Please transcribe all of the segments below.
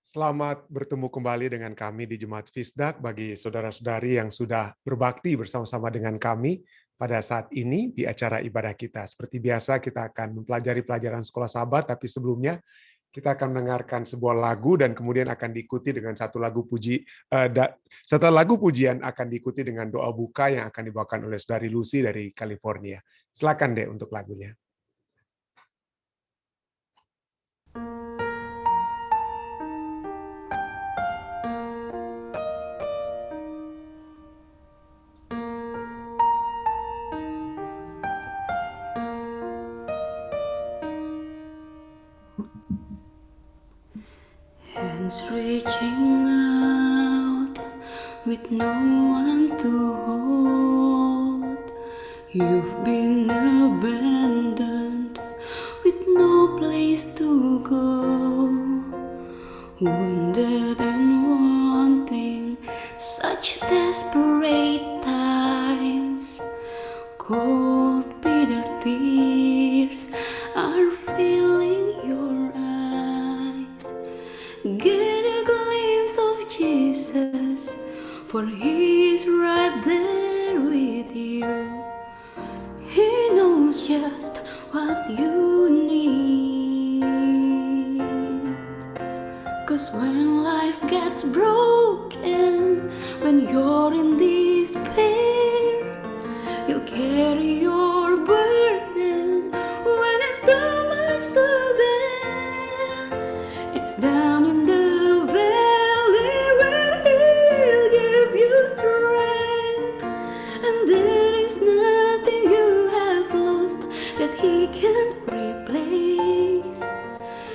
Selamat bertemu kembali dengan kami di Jemaat Fisdak bagi saudara-saudari yang sudah berbakti bersama-sama dengan kami pada saat ini di acara ibadah kita. Seperti biasa kita akan mempelajari pelajaran sekolah Sabat, tapi sebelumnya kita akan mendengarkan sebuah lagu dan kemudian akan diikuti dengan satu lagu setelah lagu pujian akan diikuti dengan doa buka yang akan dibawakan oleh Saudari Lucy dari California. Silakan deh untuk lagunya. Hands reaching out with no one to hold. You've been abandoned with no place to go. Wounded and wanting such desperate times. Cold, bitter tears are filling your eyes. Get a glimpse of Jesus, for He's right there with you. He knows just what you need. 'Cause when life gets broken, when you're in despair, He'll carry your burden when it's too much to bear. It's down in the valley where He'll give you strength, and there is nothing you have lost that He can't replace.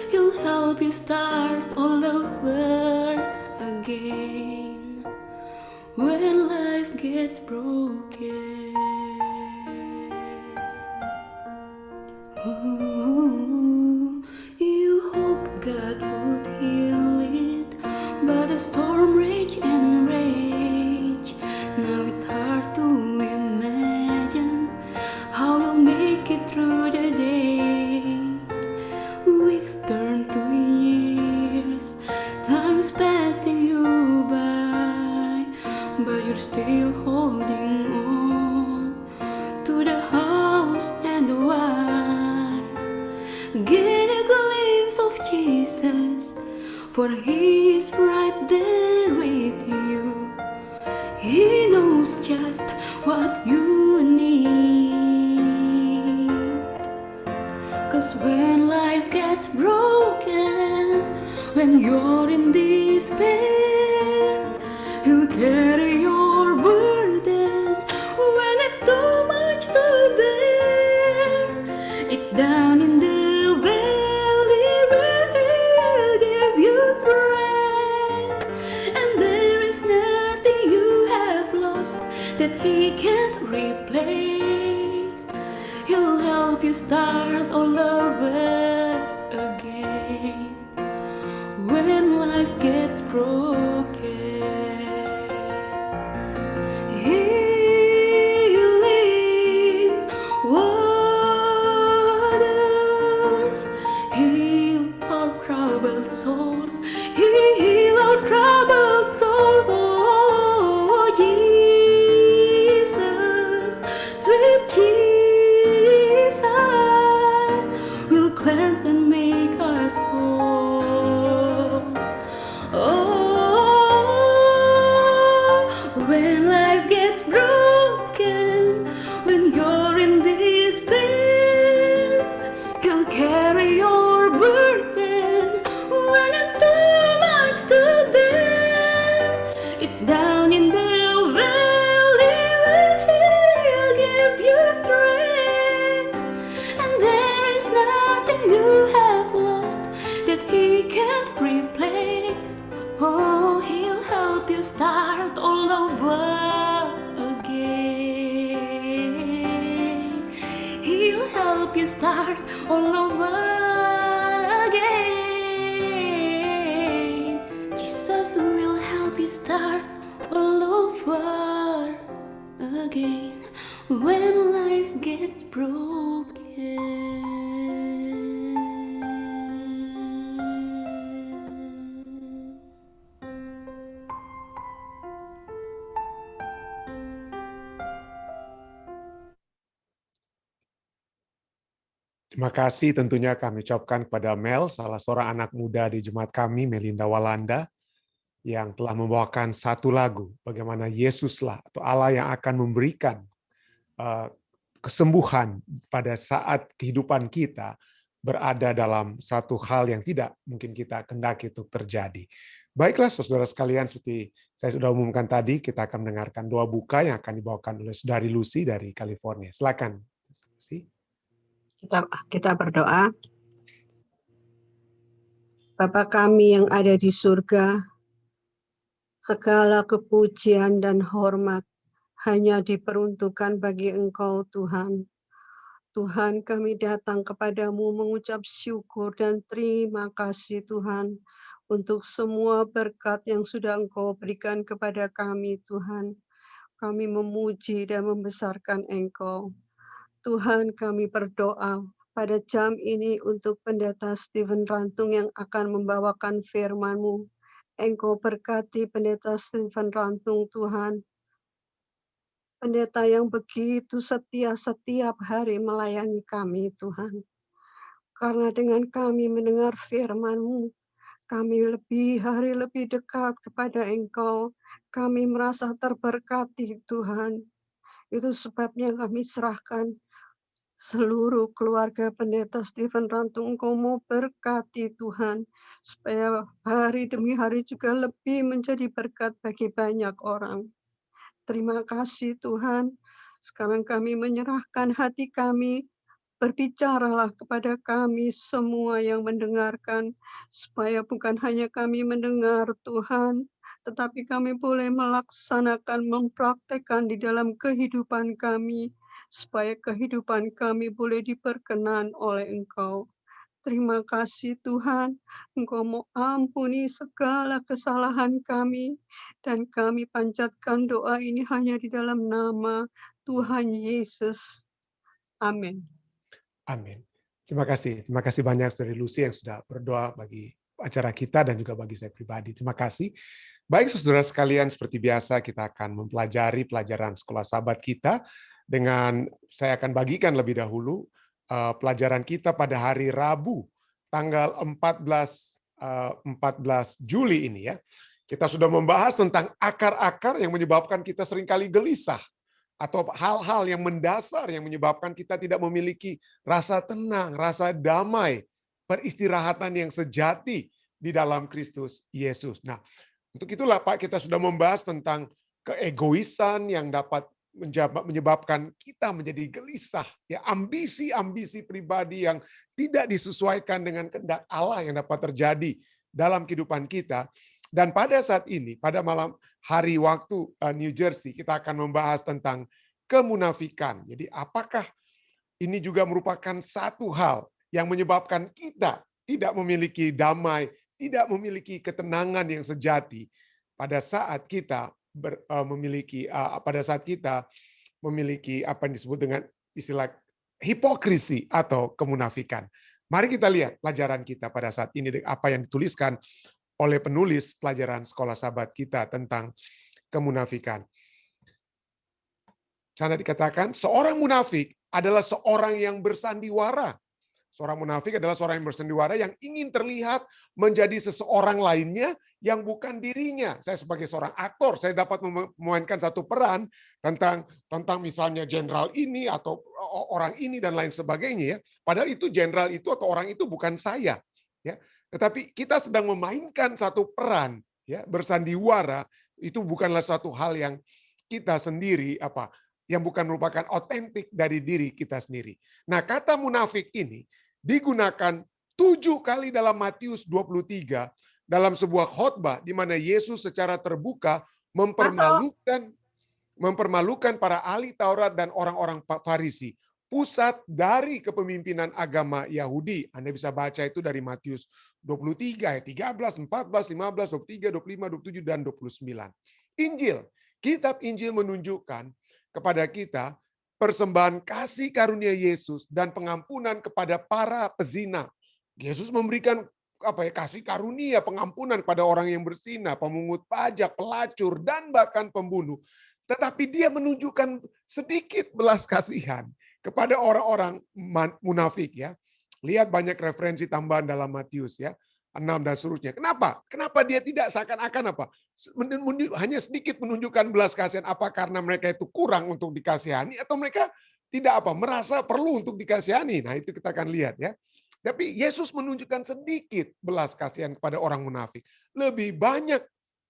He'll help you start all over again when life gets broken. Ooh, you hope God would heal it, but the storm rage and rage. Now it's hard to imagine how you'll make it through the day. Weeks turn to years, time's passing you by, but you're still holding on to the house and the wife. Get a glimpse of Jesus, for He's right there with you. He knows just what you need. 'Cause when life gets broken, when you're in despair, He'll carry your burden when it's too much to bear. It's down in the valley where He'll give you strength, and there is nothing you have lost that He can't replace. He'll help you start all over again when life gets broken. Healing waters heal our troubled souls. Heal our troubled souls. Oh, Jesus, sweet Jesus, will cleanse and make us whole. Oh, when life gets broken, when you're in despair, He'll carry your burden when it's too much to bear. It's down in the valley where He'll give you strength, and there is nothing you have lost that He can't replace. Oh, He'll help you start all over again. He'll help you start all over again. Jesus will help you start all over again when life gets broken. Terima kasih tentunya kami ucapkan kepada Mel, salah seorang anak muda di jemaat kami, Melinda Walanda, yang telah membawakan satu lagu, bagaimana Yesuslah atau Allah yang akan memberikan kesembuhan pada saat kehidupan kita berada dalam satu hal yang tidak mungkin kita kehendaki untuk terjadi. Baiklah, saudara sekalian, seperti saya sudah umumkan tadi, kita akan mendengarkan doa buka yang akan dibawakan oleh Saudari Lucy dari California. Silakan, Lucy. Kita berdoa. Bapa kami yang ada di surga, segala kepujian dan hormat hanya diperuntukkan bagi Engkau, Tuhan. Tuhan, kami datang kepadamu mengucap syukur dan terima kasih, Tuhan, untuk semua berkat yang sudah Engkau berikan kepada kami, Tuhan. Kami memuji dan membesarkan Engkau. Tuhan, kami berdoa pada jam ini untuk Pendeta Stephen Rantung yang akan membawakan firman-Mu. Engkau berkati Pendeta Stephen Rantung, Tuhan. Pendeta yang begitu setia setiap hari melayani kami, Tuhan. Karena dengan kami mendengar firman-Mu, kami lebih dekat kepada Engkau. Kami merasa terberkati, Tuhan. Itu sebabnya kami serahkan seluruh keluarga Pendeta Stephen Rantung. Engkau mau berkati, Tuhan, supaya hari demi hari juga lebih menjadi berkat bagi banyak orang. Terima kasih, Tuhan. Sekarang kami menyerahkan hati kami. Berbicaralah kepada kami semua yang mendengarkan, supaya bukan hanya kami mendengar, Tuhan, tetapi kami boleh melaksanakan, mempraktekkan di dalam kehidupan kami, supaya kehidupan kami boleh diperkenan oleh Engkau. Terima kasih Tuhan, Engkau mau ampuni segala kesalahan kami, dan kami panjatkan doa ini hanya di dalam nama Tuhan Yesus. Amin. Amin. Terima kasih banyak Saudari Lucy yang sudah berdoa bagi acara kita dan juga bagi saya pribadi. Terima kasih. Baik saudara sekalian, seperti biasa kita akan mempelajari pelajaran sekolah sahabat kita dengan saya akan bagikan lebih dahulu pelajaran kita pada hari Rabu tanggal 14 Juli ini ya. Kita sudah membahas tentang akar-akar yang menyebabkan kita seringkali gelisah atau hal-hal yang mendasar yang menyebabkan kita tidak memiliki rasa tenang, rasa damai, peristirahatan yang sejati di dalam Kristus Yesus. Nah, untuk itulah Pak kita sudah membahas tentang keegoisan yang dapat menyebabkan kita menjadi gelisah, ya ambisi-ambisi pribadi yang tidak disesuaikan dengan kehendak Allah yang dapat terjadi dalam kehidupan kita. Dan pada saat ini, pada malam hari waktu New Jersey, kita akan membahas tentang kemunafikan. Jadi apakah ini juga merupakan satu hal yang menyebabkan kita tidak memiliki damai, tidak memiliki ketenangan yang sejati pada saat kita memiliki apa yang disebut dengan istilah hipokrisi atau kemunafikan. Mari kita lihat pelajaran kita pada saat ini, apa yang dituliskan oleh penulis pelajaran sekolah sahabat kita tentang kemunafikan. Sana dikatakan, seorang munafik adalah seorang yang bersandiwara. Seorang munafik adalah seorang yang bersandiwara yang ingin terlihat menjadi seseorang lainnya yang bukan dirinya. Saya sebagai seorang aktor, saya dapat memainkan satu peran tentang misalnya jenderal ini atau orang ini dan lain sebagainya ya. Padahal itu jenderal itu atau orang itu bukan saya, ya. Tetapi kita sedang memainkan satu peran, ya, bersandiwara itu bukanlah suatu hal yang kita sendiri yang bukan merupakan otentik dari diri kita sendiri. Nah, kata munafik ini digunakan 7 kali dalam Matius 23 dalam sebuah khotbah di mana Yesus secara terbuka mempermalukan para ahli Taurat dan orang-orang Farisi, pusat dari kepemimpinan agama Yahudi. Anda bisa baca itu dari Matius 23 ayat 13, 14, 15, 23, 25, 27 dan 29. Injil, kitab Injil menunjukkan kepada kita persembahan kasih karunia Yesus dan pengampunan kepada para pezina. Yesus memberikan kasih karunia, pengampunan kepada orang yang berzina, pemungut pajak, pelacur, dan bahkan pembunuh. Tetapi dia menunjukkan sedikit belas kasihan kepada orang-orang munafik ya. Lihat banyak referensi tambahan dalam Matius ya. 6 dan seterusnya. Kenapa? Kenapa dia tidak seakan-akan apa? Hanya sedikit menunjukkan belas kasihan, apa karena mereka itu kurang untuk dikasihani atau mereka tidak apa merasa perlu untuk dikasihani. Nah, itu kita akan lihat ya. Tapi Yesus menunjukkan sedikit belas kasihan kepada orang munafik. Lebih banyak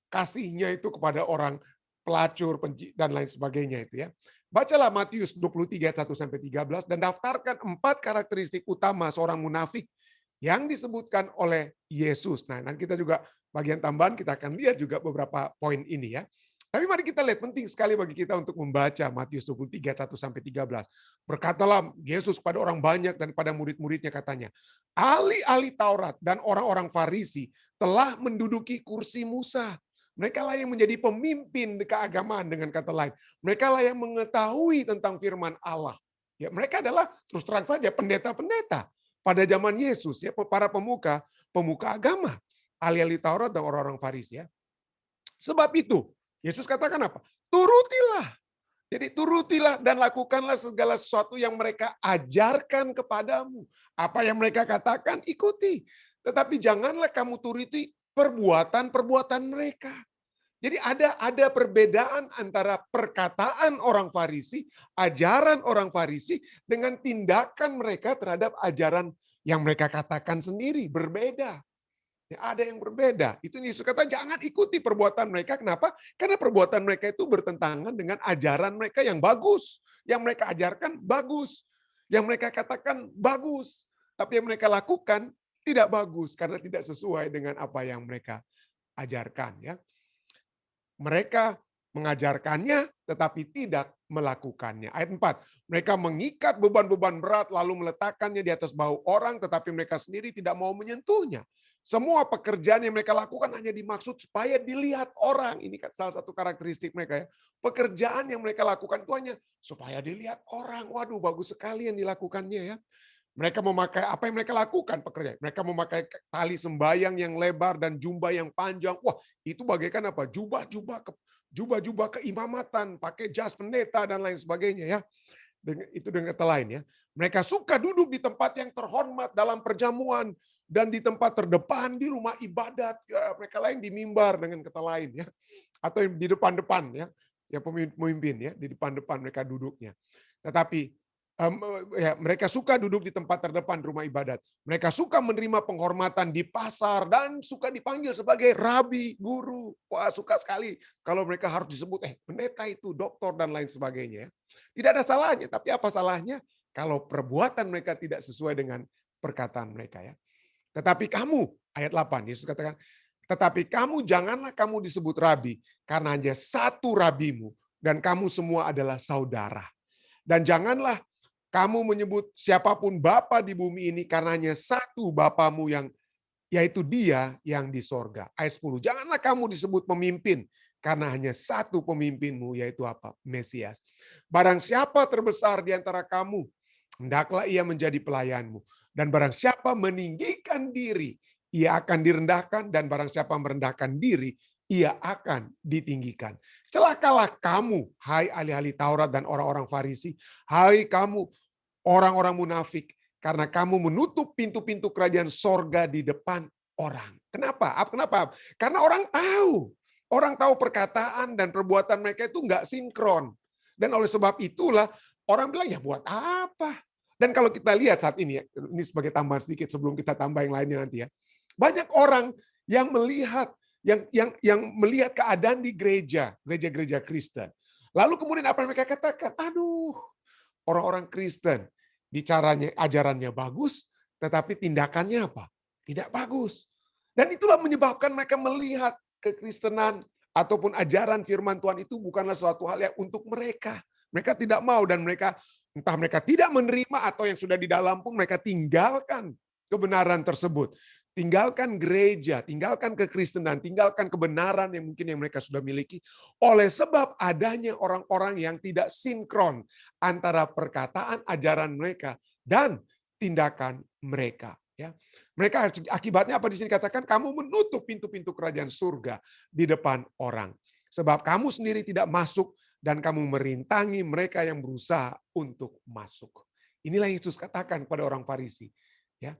kasihnya itu kepada orang pelacur dan lain sebagainya itu ya. Bacalah Matius 23 1-13 dan daftarkan 4 karakteristik utama seorang munafik yang disebutkan oleh Yesus. Nah, nanti kita juga bagian tambahan kita akan lihat juga beberapa poin ini ya. Tapi mari kita lihat, penting sekali bagi kita untuk membaca Matius 23 1-13. Berkatalah Yesus pada orang banyak dan pada murid-muridnya katanya, ahli-ahli Taurat dan orang-orang Farisi telah menduduki kursi Musa. Mereka lah yang menjadi pemimpin keagamaan, dengan kata lain. Mereka lah yang mengetahui tentang firman Allah. Ya, mereka adalah terus terang saja pendeta-pendeta pada zaman Yesus ya, para pemuka agama, ahli-ahli Taurat dan orang-orang Farisi ya. Sebab itu Yesus katakan apa? Turutilah. Jadi turutilah dan lakukanlah segala sesuatu yang mereka ajarkan kepadamu. Apa yang mereka katakan, ikuti. Tetapi janganlah kamu turuti perbuatan-perbuatan mereka. Jadi ada perbedaan antara perkataan orang Farisi, ajaran orang Farisi, dengan tindakan mereka terhadap ajaran yang mereka katakan sendiri. Berbeda. Ya, ada yang berbeda. Itu Yesus kata jangan ikuti perbuatan mereka. Kenapa? Karena perbuatan mereka itu bertentangan dengan ajaran mereka yang bagus. Yang mereka ajarkan bagus. Yang mereka katakan bagus. Tapi yang mereka lakukan tidak bagus karena tidak sesuai dengan apa yang mereka ajarkan. Ya. Mereka mengajarkannya tetapi tidak melakukannya. Ayat 4, mereka mengikat beban-beban berat lalu meletakkannya di atas bahu orang tetapi mereka sendiri tidak mau menyentuhnya. Semua pekerjaan yang mereka lakukan hanya dimaksud supaya dilihat orang. Ini kan salah satu karakteristik mereka ya. Pekerjaan yang mereka lakukan itu hanya supaya dilihat orang. Waduh, bagus sekali yang dilakukannya ya. Mereka memakai apa yang mereka lakukan pekerjaan. Mereka memakai tali sembayang yang lebar dan jubah yang panjang. Wah, itu bagaikan apa? Jubah-jubah keimamatan, pakai jas pendeta dan lain sebagainya ya. Itu dengan kata lain ya. Mereka suka duduk di tempat yang terhormat dalam perjamuan dan di tempat terdepan di rumah ibadat. Ya, mereka lain di mimbar dengan kata lain ya. Atau di depan-depan ya. Ya pemimpin ya, di depan-depan mereka duduknya. Tetapi mereka suka duduk di tempat terdepan rumah ibadat. Mereka suka menerima penghormatan di pasar dan suka dipanggil sebagai rabi, guru. Wah, suka sekali kalau mereka harus disebut pendeta itu, doktor dan lain sebagainya. Tidak ada salahnya, tapi apa salahnya kalau perbuatan mereka tidak sesuai dengan perkataan mereka ya. Tetapi kamu, ayat 8, Yesus katakan, tetapi kamu janganlah kamu disebut rabi karena hanya satu rabimu dan kamu semua adalah saudara. Dan janganlah kamu menyebut siapapun bapa di bumi ini karena hanya satu bapamu yang yaitu Dia yang di sorga. Ayat 10. Janganlah kamu disebut pemimpin karena hanya satu pemimpinmu yaitu apa? Mesias. Barang siapa terbesar di antara kamu, hendaklah ia menjadi pelayanmu. Dan barang siapa meninggikan diri, ia akan direndahkan, dan barang siapa merendahkan diri, ia akan ditinggikan. Celakalah kamu, hai ahli-ahli Taurat dan orang-orang Farisi, hai kamu orang-orang munafik, karena kamu menutup pintu-pintu kerajaan sorga di depan orang. Kenapa? Kenapa? Karena orang tahu perkataan dan perbuatan mereka itu nggak sinkron. Dan oleh sebab itulah orang bilang ya buat apa? Dan kalau kita lihat saat ini sebagai tambahan sedikit sebelum kita tambah yang lainnya nanti ya, banyak orang yang melihat yang melihat keadaan di gereja Kristen. Lalu kemudian apa yang mereka katakan? Aduh, orang-orang Kristen bicaranya, ajarannya bagus, tetapi tindakannya apa? Tidak bagus. Dan itulah menyebabkan mereka melihat kekristenan ataupun ajaran firman Tuhan itu bukanlah suatu hal yang untuk mereka. Mereka tidak mau dan entah mereka tidak menerima atau yang sudah di dalam pun mereka tinggalkan kebenaran tersebut. Tinggalkan gereja, tinggalkan kekristenan, tinggalkan kebenaran yang mungkin yang mereka sudah miliki. Oleh sebab adanya orang-orang yang tidak sinkron antara perkataan ajaran mereka dan tindakan mereka. Ya, mereka akibatnya apa di sini katakan? Kamu menutup pintu-pintu kerajaan surga di depan orang. Sebab kamu sendiri tidak masuk dan kamu merintangi mereka yang berusaha untuk masuk. Inilah yang Yesus katakan kepada orang Farisi. Ya,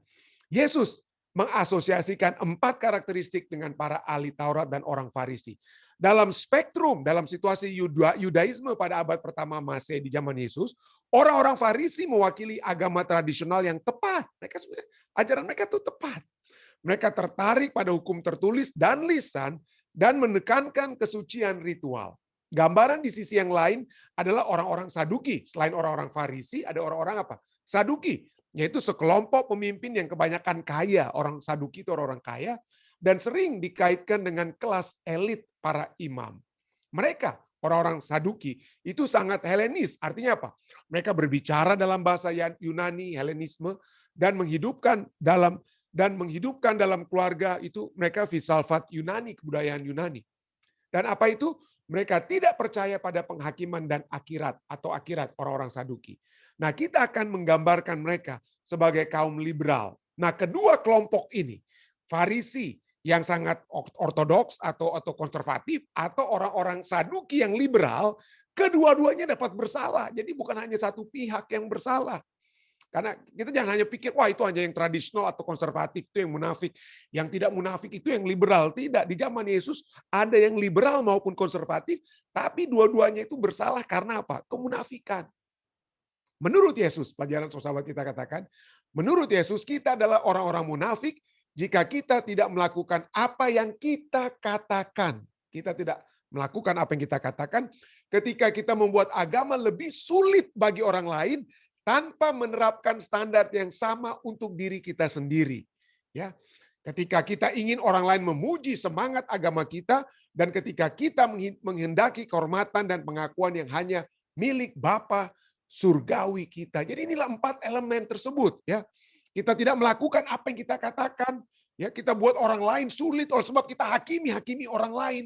Yesus mengasosiasikan 4 karakteristik dengan para ahli Taurat dan orang Farisi. Dalam spektrum, dalam situasi Yudaisme pada abad pertama Masehi di zaman Yesus, orang-orang Farisi mewakili agama tradisional yang tepat. Ajaran mereka itu tepat. Mereka tertarik pada hukum tertulis dan lisan dan menekankan kesucian ritual. Gambaran di sisi yang lain adalah orang-orang Saduki. Selain orang-orang Farisi, ada orang-orang apa? Saduki, yaitu sekelompok pemimpin yang kebanyakan kaya. Orang Saduki itu orang-orang kaya dan sering dikaitkan dengan kelas elit para imam. Mereka, orang-orang Saduki, itu sangat Helenis. Artinya apa? Mereka berbicara dalam bahasa Yunani, Helenisme, dan menghidupkan dalam keluarga itu mereka filsafat Yunani, kebudayaan Yunani. Dan apa itu? Mereka tidak percaya pada penghakiman dan akhirat atau akhirat orang-orang Saduki. Nah, kita akan menggambarkan mereka sebagai kaum liberal. Nah, kedua kelompok ini, Farisi yang sangat ortodoks atau konservatif atau orang-orang Saduki yang liberal, kedua-duanya dapat bersalah. Jadi bukan hanya satu pihak yang bersalah. Karena kita jangan hanya pikir, wah itu hanya yang tradisional atau konservatif, itu yang munafik. Yang tidak munafik itu yang liberal. Tidak, di zaman Yesus ada yang liberal maupun konservatif, tapi dua-duanya itu bersalah karena apa? Kemunafikan. Menurut Yesus, pelajaran sahabat kita katakan, menurut Yesus kita adalah orang-orang munafik jika kita tidak melakukan apa yang kita katakan. Kita tidak melakukan apa yang kita katakan ketika kita membuat agama lebih sulit bagi orang lain, tanpa menerapkan standar yang sama untuk diri kita sendiri. Ya, ketika kita ingin orang lain memuji semangat agama kita, dan ketika kita menghendaki kehormatan dan pengakuan yang hanya milik Bapa surgawi kita. Jadi inilah 4 elemen tersebut. Ya, kita tidak melakukan apa yang kita katakan. Ya, kita buat orang lain sulit oleh sebab kita hakimi orang lain.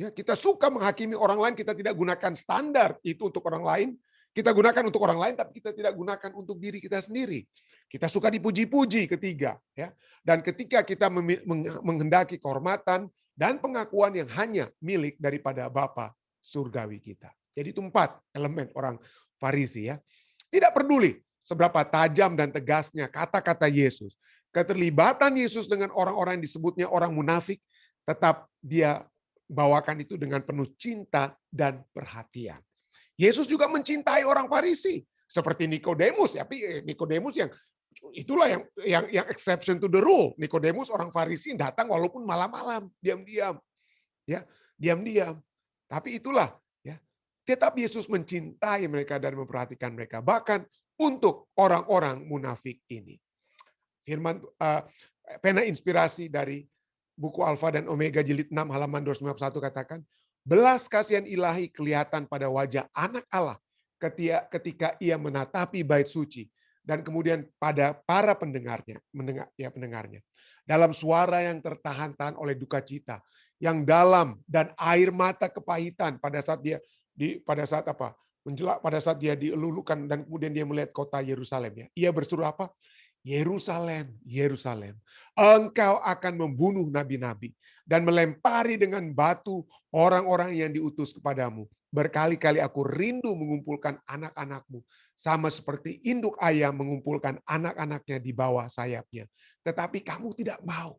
Ya, kita suka menghakimi orang lain, kita tidak gunakan standar itu untuk orang lain. Kita gunakan untuk orang lain, tapi kita tidak gunakan untuk diri kita sendiri. Kita suka dipuji-puji, ketiga. Ya. Dan ketika kita menghendaki kehormatan dan pengakuan yang hanya milik daripada Bapa surgawi kita. Jadi itu 4 elemen orang Farisi. Ya. Tidak peduli seberapa tajam dan tegasnya kata-kata Yesus. Keterlibatan Yesus dengan orang-orang yang disebutnya orang munafik, tetap dia bawakan itu dengan penuh cinta dan perhatian. Yesus juga mencintai orang Farisi seperti Nikodemus, tapi Nikodemus yang itulah yang exception to the rule. Nikodemus orang Farisi datang walaupun malam-malam, diam-diam. Ya, diam-diam. Tapi itulah ya. Tetap Yesus mencintai mereka dan memperhatikan mereka, bahkan untuk orang-orang munafik ini. Firman pena inspirasi dari buku Alfa dan Omega jilid 6 halaman 251 katakan, belas kasihan ilahi kelihatan pada wajah anak Allah ketika ia menatapi bait suci dan kemudian pada para pendengarnya. Dalam suara yang tertahan-tahan oleh duka cita, yang dalam dan air mata kepahitan pada saat dia dielulukan dan kemudian dia melihat kota Yerusalem. Ia berseru apa? Yerusalem, Yerusalem, engkau akan membunuh nabi-nabi dan melempari dengan batu orang-orang yang diutus kepadamu. Berkali-kali aku rindu mengumpulkan anak-anakmu, sama seperti induk ayam mengumpulkan anak-anaknya di bawah sayapnya. Tetapi kamu tidak mau.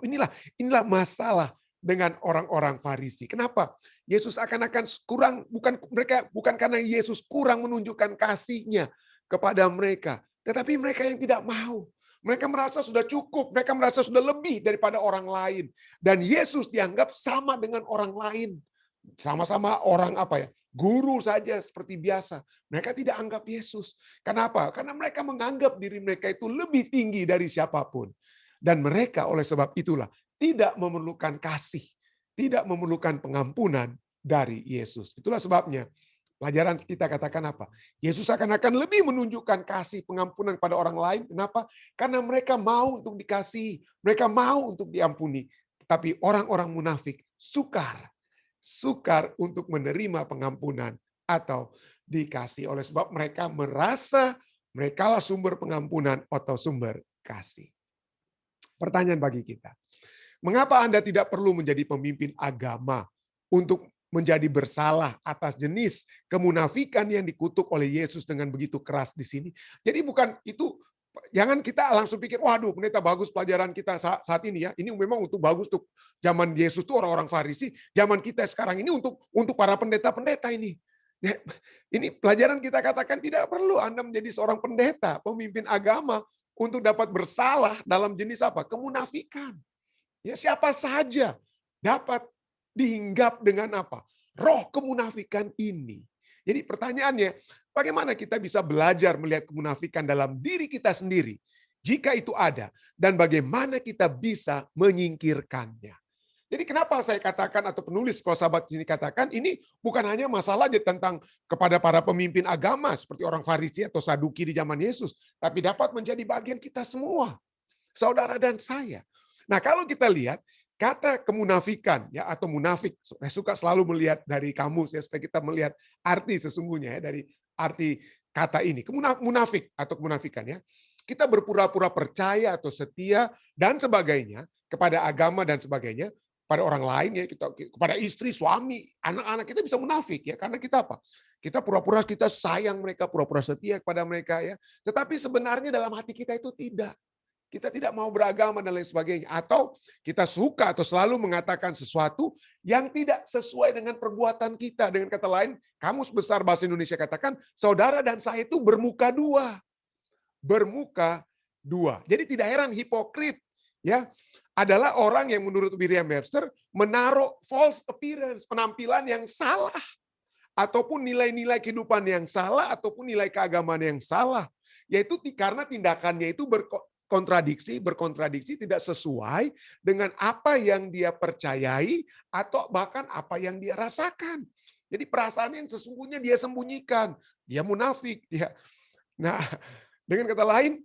Inilah masalah dengan orang-orang Farisi. Kenapa? Yesus akan kurang, bukan karena Yesus kurang menunjukkan kasihnya kepada mereka. Tetapi mereka yang tidak mau. Mereka merasa sudah cukup. Mereka merasa sudah lebih daripada orang lain. Dan Yesus dianggap sama dengan orang lain. Sama-sama orang guru saja seperti biasa. Mereka tidak anggap Yesus. Kenapa? Karena mereka menganggap diri mereka itu lebih tinggi dari siapapun. Dan mereka oleh sebab itulah tidak memerlukan kasih. Tidak memerlukan pengampunan dari Yesus. Itulah sebabnya pelajaran kita katakan apa? Yesus akan lebih menunjukkan kasih pengampunan pada orang lain. Kenapa? Karena mereka mau untuk dikasihi. Mereka mau untuk diampuni. Tapi orang-orang munafik sukar untuk menerima pengampunan atau dikasih. Oleh sebab mereka merasa merekalah sumber pengampunan atau sumber kasih. Pertanyaan bagi kita. Mengapa Anda tidak perlu menjadi pemimpin agama untuk menjadi bersalah atas jenis kemunafikan yang dikutuk oleh Yesus dengan begitu keras di sini. Jadi bukan itu, jangan kita langsung pikir, waduh pendeta bagus pelajaran kita saat ini ya. Ini memang untuk bagus untuk zaman Yesus tuh orang-orang Farisi, zaman kita sekarang ini untuk para pendeta-pendeta ini. Ya, ini pelajaran kita katakan tidak perlu Anda menjadi seorang pendeta, pemimpin agama untuk dapat bersalah dalam jenis apa? Kemunafikan. Ya, siapa saja dapat dihinggap dengan apa? Roh kemunafikan ini. Jadi pertanyaannya, bagaimana kita bisa belajar melihat kemunafikan dalam diri kita sendiri jika itu ada, dan bagaimana kita bisa menyingkirkannya. Jadi kenapa saya katakan, atau penulis kalau sahabat sini katakan, ini bukan hanya masalah tentang kepada para pemimpin agama seperti orang Farisi atau Saduki di zaman Yesus, tapi dapat menjadi bagian kita semua, saudara dan saya. Nah, kalau kita lihat kata kemunafikan ya, atau munafik, saya suka selalu melihat dari kamus ya, supaya kita melihat arti sesungguhnya ya dari arti kata ini. Munafik atau kemunafikan ya. Kita berpura-pura percaya atau setia dan sebagainya kepada agama dan sebagainya, pada orang lain ya, kita kepada istri, suami, anak-anak kita bisa munafik ya, karena kita apa? Kita pura-pura kita sayang mereka, pura-pura setia kepada mereka ya. Tetapi sebenarnya dalam hati kita itu tidak. Kita tidak mau beragama dan lain sebagainya, atau kita suka atau selalu mengatakan sesuatu yang tidak sesuai dengan perbuatan kita. Dengan kata lain, Kamus Besar Bahasa Indonesia katakan, saudara dan saya itu bermuka dua. Bermuka dua. Jadi tidak heran hipokrit ya adalah orang yang menurut Merriam-Webster menaruh false appearance, penampilan yang salah, ataupun nilai-nilai kehidupan yang salah, ataupun nilai keagamaan yang salah, yaitu karena tindakannya itu berkontradiksi, tidak sesuai dengan apa yang dia percayai atau bahkan apa yang dia rasakan. Jadi perasaan yang sesungguhnya dia sembunyikan, dia munafik. Ya. Nah, dengan kata lain,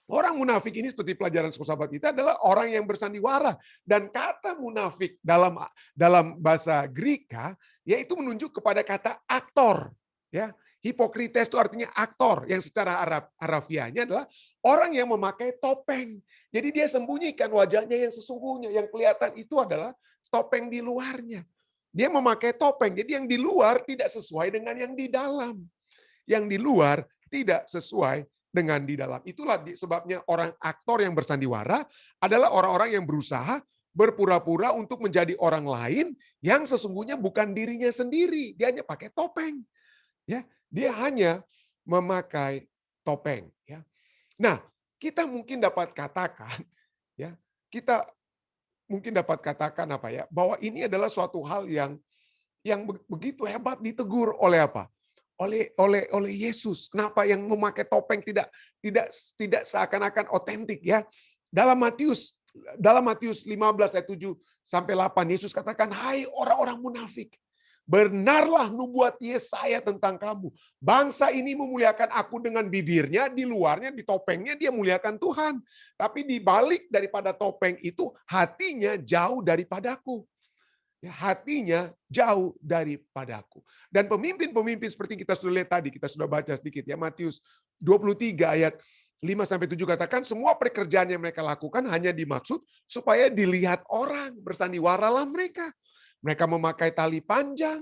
orang munafik ini seperti pelajaran sahabat kita adalah orang yang bersandiwara, dan kata munafik dalam bahasa Greka yaitu menunjuk kepada kata aktor ya. Hipokrites itu artinya aktor, yang secara harafiahnya adalah orang yang memakai topeng. Jadi dia sembunyikan wajahnya yang sesungguhnya, yang kelihatan itu adalah topeng di luarnya. Dia memakai topeng, jadi yang di luar tidak sesuai dengan yang di dalam. Yang di luar tidak sesuai dengan di dalam. Itulah sebabnya orang aktor yang bersandiwara adalah orang-orang yang berusaha berpura-pura untuk menjadi orang lain yang sesungguhnya bukan dirinya sendiri. Dia hanya pakai topeng. Ya, dia hanya memakai topeng. Ya. Nah, kita mungkin dapat katakan, ya, apa ya, bahwa ini adalah suatu hal yang begitu hebat ditegur oleh apa? Oleh Yesus. Kenapa yang memakai topeng tidak seakan-akan otentik ya? Dalam Matius 15 ayat 7 sampai 8 Yesus katakan, "Hai orang-orang munafik, benarlah nubuat Yesaya tentang kamu. Bangsa ini memuliakan aku dengan bibirnya, di luarnya, di topengnya dia muliakan Tuhan. Tapi di balik daripada topeng itu hatinya jauh daripadaku." Ya, hatinya jauh daripadaku. Dan pemimpin-pemimpin seperti kita sudah lihat tadi, kita sudah baca sedikit ya, Matius 23 ayat 5-7 katakan, semua pekerjaan yang mereka lakukan hanya dimaksud supaya dilihat orang, bersandiwaralah mereka. Mereka memakai tali panjang,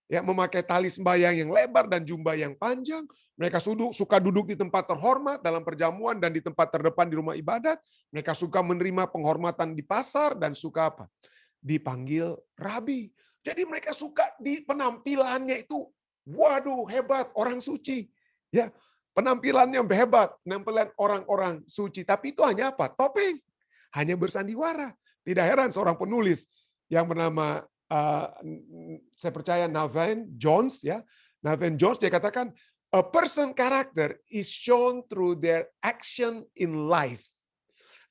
ya, memakai tali sembahyang yang lebar dan jubah yang panjang. Mereka suka duduk di tempat terhormat dalam perjamuan dan di tempat terdepan di rumah ibadat. Mereka suka menerima penghormatan di pasar dan suka apa? Dipanggil rabi. Jadi mereka suka di penampilannya itu, waduh hebat, orang suci. Ya, penampilannya hebat, penampilan orang-orang suci. Tapi itu hanya apa? Topeng. Hanya bersandiwara. Tidak heran seorang penulis yang bernama saya percaya Nathan Jones ya. Nathan Jones dia katakan, a person character is shown through their action in life,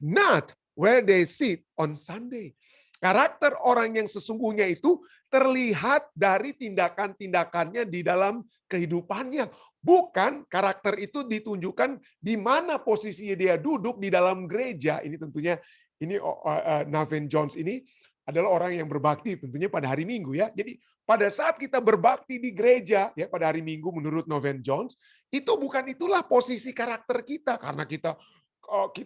not where they sit on Sunday. Karakter orang yang sesungguhnya itu terlihat dari tindakan-tindakannya di dalam kehidupannya. Bukan karakter itu ditunjukkan di mana posisinya dia duduk di dalam gereja. Ini tentunya Nathan Jones ini adalah orang yang berbakti tentunya pada hari Minggu ya. Jadi pada saat kita berbakti di gereja ya pada hari Minggu menurut Nathan Jones, itulah posisi karakter kita, karena kita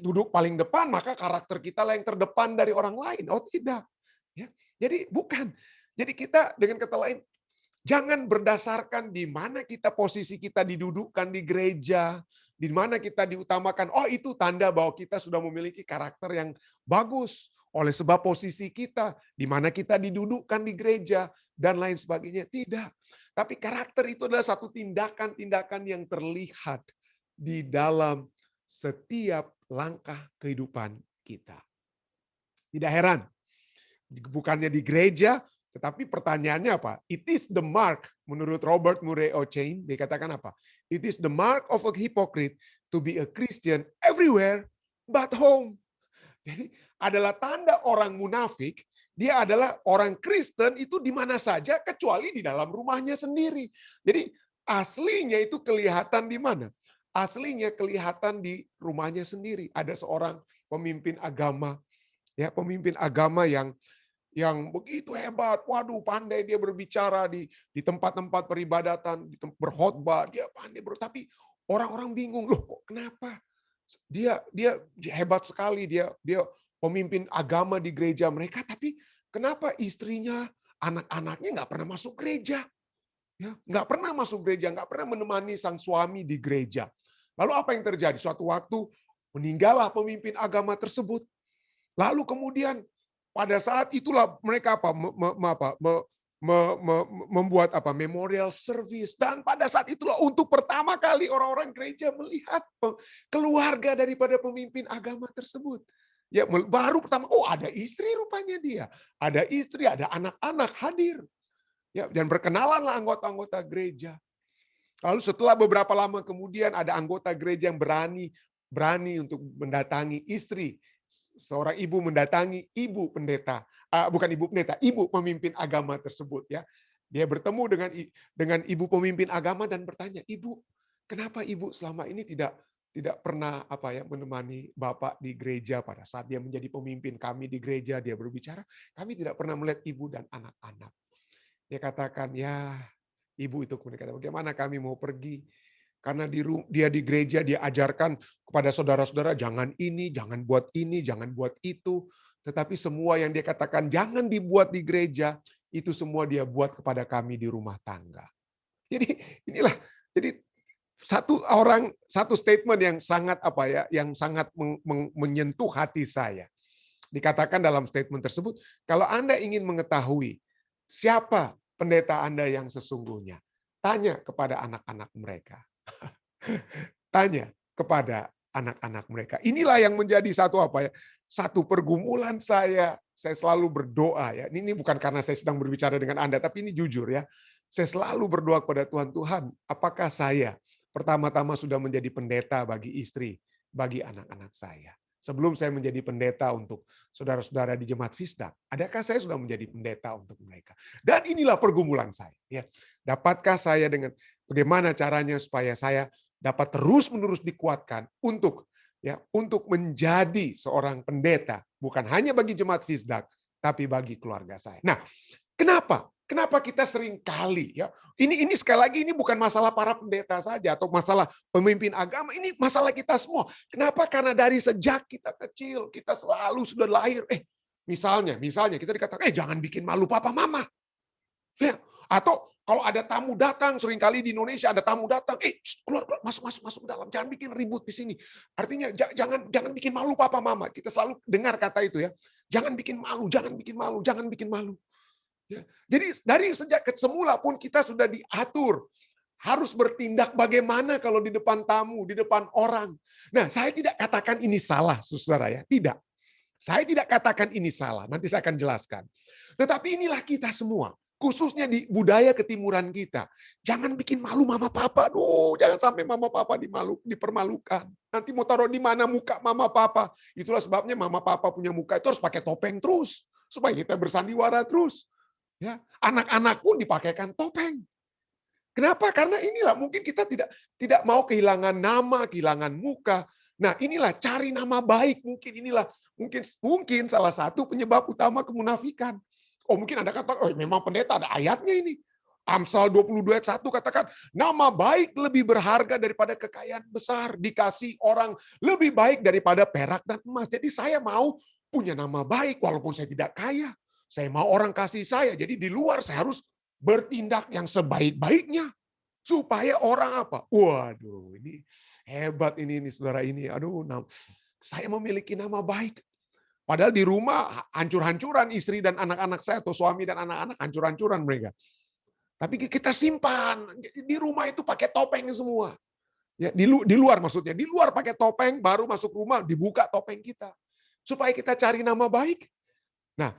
duduk paling depan, maka karakter kita lah yang terdepan dari orang lain. Oh tidak. Ya. Jadi bukan. Jadi kita dengan kata lain, jangan berdasarkan di mana kita posisi kita didudukkan di gereja, di mana kita diutamakan, oh itu tanda bahwa kita sudah memiliki karakter yang bagus. Oleh sebab posisi kita, di mana kita didudukkan di gereja, dan lain sebagainya. Tidak. Tapi karakter itu adalah satu tindakan-tindakan yang terlihat di dalam setiap langkah kehidupan kita. Tidak heran, bukannya di gereja, tetapi pertanyaannya apa? It is the mark, menurut Robert Murray O'Chain, dia katakan apa? It is the mark of a hypocrite to be a Christian everywhere but home. Jadi adalah tanda orang munafik, dia adalah orang Kristen itu di mana saja kecuali di dalam rumahnya sendiri. Jadi aslinya itu kelihatan di mana? Aslinya kelihatan di rumahnya sendiri. Ada seorang pemimpin agama, ya pemimpin agama yang begitu hebat, waduh pandai dia berbicara di tempat-tempat peribadatan, berkhotbah, dia pandai tapi orang-orang bingung, loh kok kenapa? Dia hebat sekali, dia pemimpin agama di gereja mereka, tapi kenapa istrinya, anak-anaknya nggak pernah masuk gereja? Ya, nggak pernah masuk gereja, nggak pernah menemani sang suami di gereja. Lalu apa yang terjadi? Suatu waktu meninggallah pemimpin agama tersebut. Lalu kemudian pada saat itulah mereka membuat memorial service, dan pada saat itulah untuk pertama kali orang-orang gereja melihat keluarga daripada pemimpin agama tersebut. Ya, baru pertama, oh ada istri rupanya dia, ada istri, ada anak-anak hadir. Ya, dan berkenalanlah anggota-anggota gereja. Lalu setelah beberapa lama kemudian ada anggota gereja yang berani untuk mendatangi istri. Seorang ibu mendatangi ibu pendeta, bukan ibu pendeta, ibu pemimpin agama tersebut, ya. Dia bertemu dengan ibu pemimpin agama dan bertanya, "Ibu, kenapa ibu selama ini tidak pernah menemani Bapak di gereja pada saat dia menjadi pemimpin kami di gereja, dia berbicara, kami tidak pernah melihat ibu dan anak-anak." Dia katakan, "Ya, ibu itu kemudian kata, bagaimana kami mau pergi? Karena dia di gereja, dia ajarkan kepada saudara-saudara, jangan ini, jangan buat ini, jangan buat itu. Tetapi semua yang dia katakan, jangan dibuat di gereja, itu semua dia buat kepada kami di rumah tangga." Jadi inilah, jadi satu statement yang sangat yang sangat menyentuh hati saya. Dikatakan dalam statement tersebut, kalau Anda ingin mengetahui siapa pendeta Anda yang sesungguhnya, tanya kepada anak-anak mereka. Tanya kepada anak-anak mereka. Inilah yang menjadi satu pergumulan saya. Saya selalu berdoa, ya. Ini bukan karena saya sedang berbicara dengan Anda, tapi ini jujur, ya. Saya selalu berdoa kepada Tuhan, apakah saya pertama-tama sudah menjadi pendeta bagi istri, bagi anak-anak saya? Sebelum saya menjadi pendeta untuk saudara-saudara di Jemaat Fisdak, adakah saya sudah menjadi pendeta untuk mereka? Dan inilah pergumulan saya, ya. Dapatkah saya bagaimana caranya supaya saya dapat terus-menerus dikuatkan untuk menjadi seorang pendeta, bukan hanya bagi Jemaat Fisdak, tapi bagi keluarga saya. Nah, kenapa? Kenapa kita sering kali, ya? Ini sekali lagi, ini bukan masalah para pendeta saja atau masalah pemimpin agama, ini masalah kita semua. Kenapa? Karena dari sejak kita kecil, kita selalu sudah lahir, misalnya kita dikatakan, jangan bikin malu papa mama. Ya, atau kalau ada tamu datang, seringkali di Indonesia ada tamu datang, keluar, masuk dalam, jangan bikin ribut di sini. Artinya jangan bikin malu papa mama. Kita selalu dengar kata itu, ya. Jangan bikin malu, jangan bikin malu, jangan bikin malu. Ya. Jadi dari sejak semula pun kita sudah diatur harus bertindak bagaimana kalau di depan tamu, di depan orang. Nah, saya tidak katakan ini salah, saudara, ya. Tidak. Saya tidak katakan ini salah. Nanti saya akan jelaskan. Tetapi inilah kita semua. Khususnya di budaya ketimuran kita. Jangan bikin malu mama papa. Jangan sampai mama papa dipermalukan. Nanti mau taruh di mana muka mama papa. Itulah sebabnya mama papa punya muka itu harus pakai topeng terus. Supaya kita bersandiwara terus. Ya, anak-anak pun dipakaikan topeng. Kenapa? Karena inilah mungkin kita tidak mau kehilangan nama, kehilangan muka. Nah, inilah cari nama baik. Mungkin salah satu penyebab utama kemunafikan. Mungkin Anda katakan, memang pendeta ada ayatnya ini. Amsal 22 ayat 1 katakan, nama baik lebih berharga daripada kekayaan besar. Dikasih orang lebih baik daripada perak dan emas. Jadi saya mau punya nama baik walaupun saya tidak kaya. Saya mau orang kasih saya. Jadi di luar saya harus bertindak yang sebaik-baiknya. Supaya orang apa? Waduh, ini hebat ini saudara ini. Aduh, saya memiliki nama baik. Padahal di rumah hancur-hancuran istri dan anak-anak saya, atau suami dan anak-anak hancur-hancuran mereka. Tapi kita simpan. Di rumah itu pakai topeng semua. Ya, di luar maksudnya. Di luar pakai topeng, baru masuk rumah dibuka topeng kita. Supaya kita cari nama baik. Nah,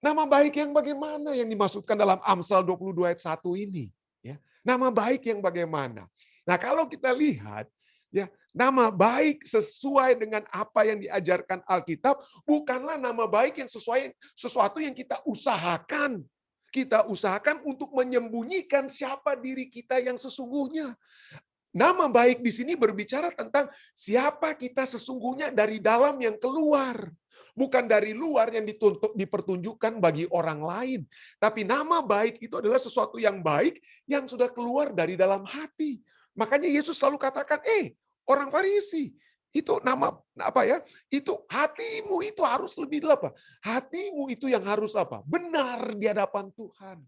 nama baik yang bagaimana yang dimaksudkan dalam Amsal 22 ayat 1 ini? Ya, nama baik yang bagaimana? Nah, kalau kita lihat, ya, nama baik sesuai dengan apa yang diajarkan Alkitab bukanlah nama baik yang sesuai sesuatu yang kita usahakan. Kita usahakan untuk menyembunyikan siapa diri kita yang sesungguhnya. Nama baik di sini berbicara tentang siapa kita sesungguhnya dari dalam yang keluar. Bukan dari luar yang dipertunjukkan bagi orang lain. Tapi nama baik itu adalah sesuatu yang baik yang sudah keluar dari dalam hati. Makanya Yesus selalu katakan, orang Farisi, itu nama apa ya? Itu hatimu itu harus lebih apa? Hatimu itu yang harus apa? Benar di hadapan Tuhan.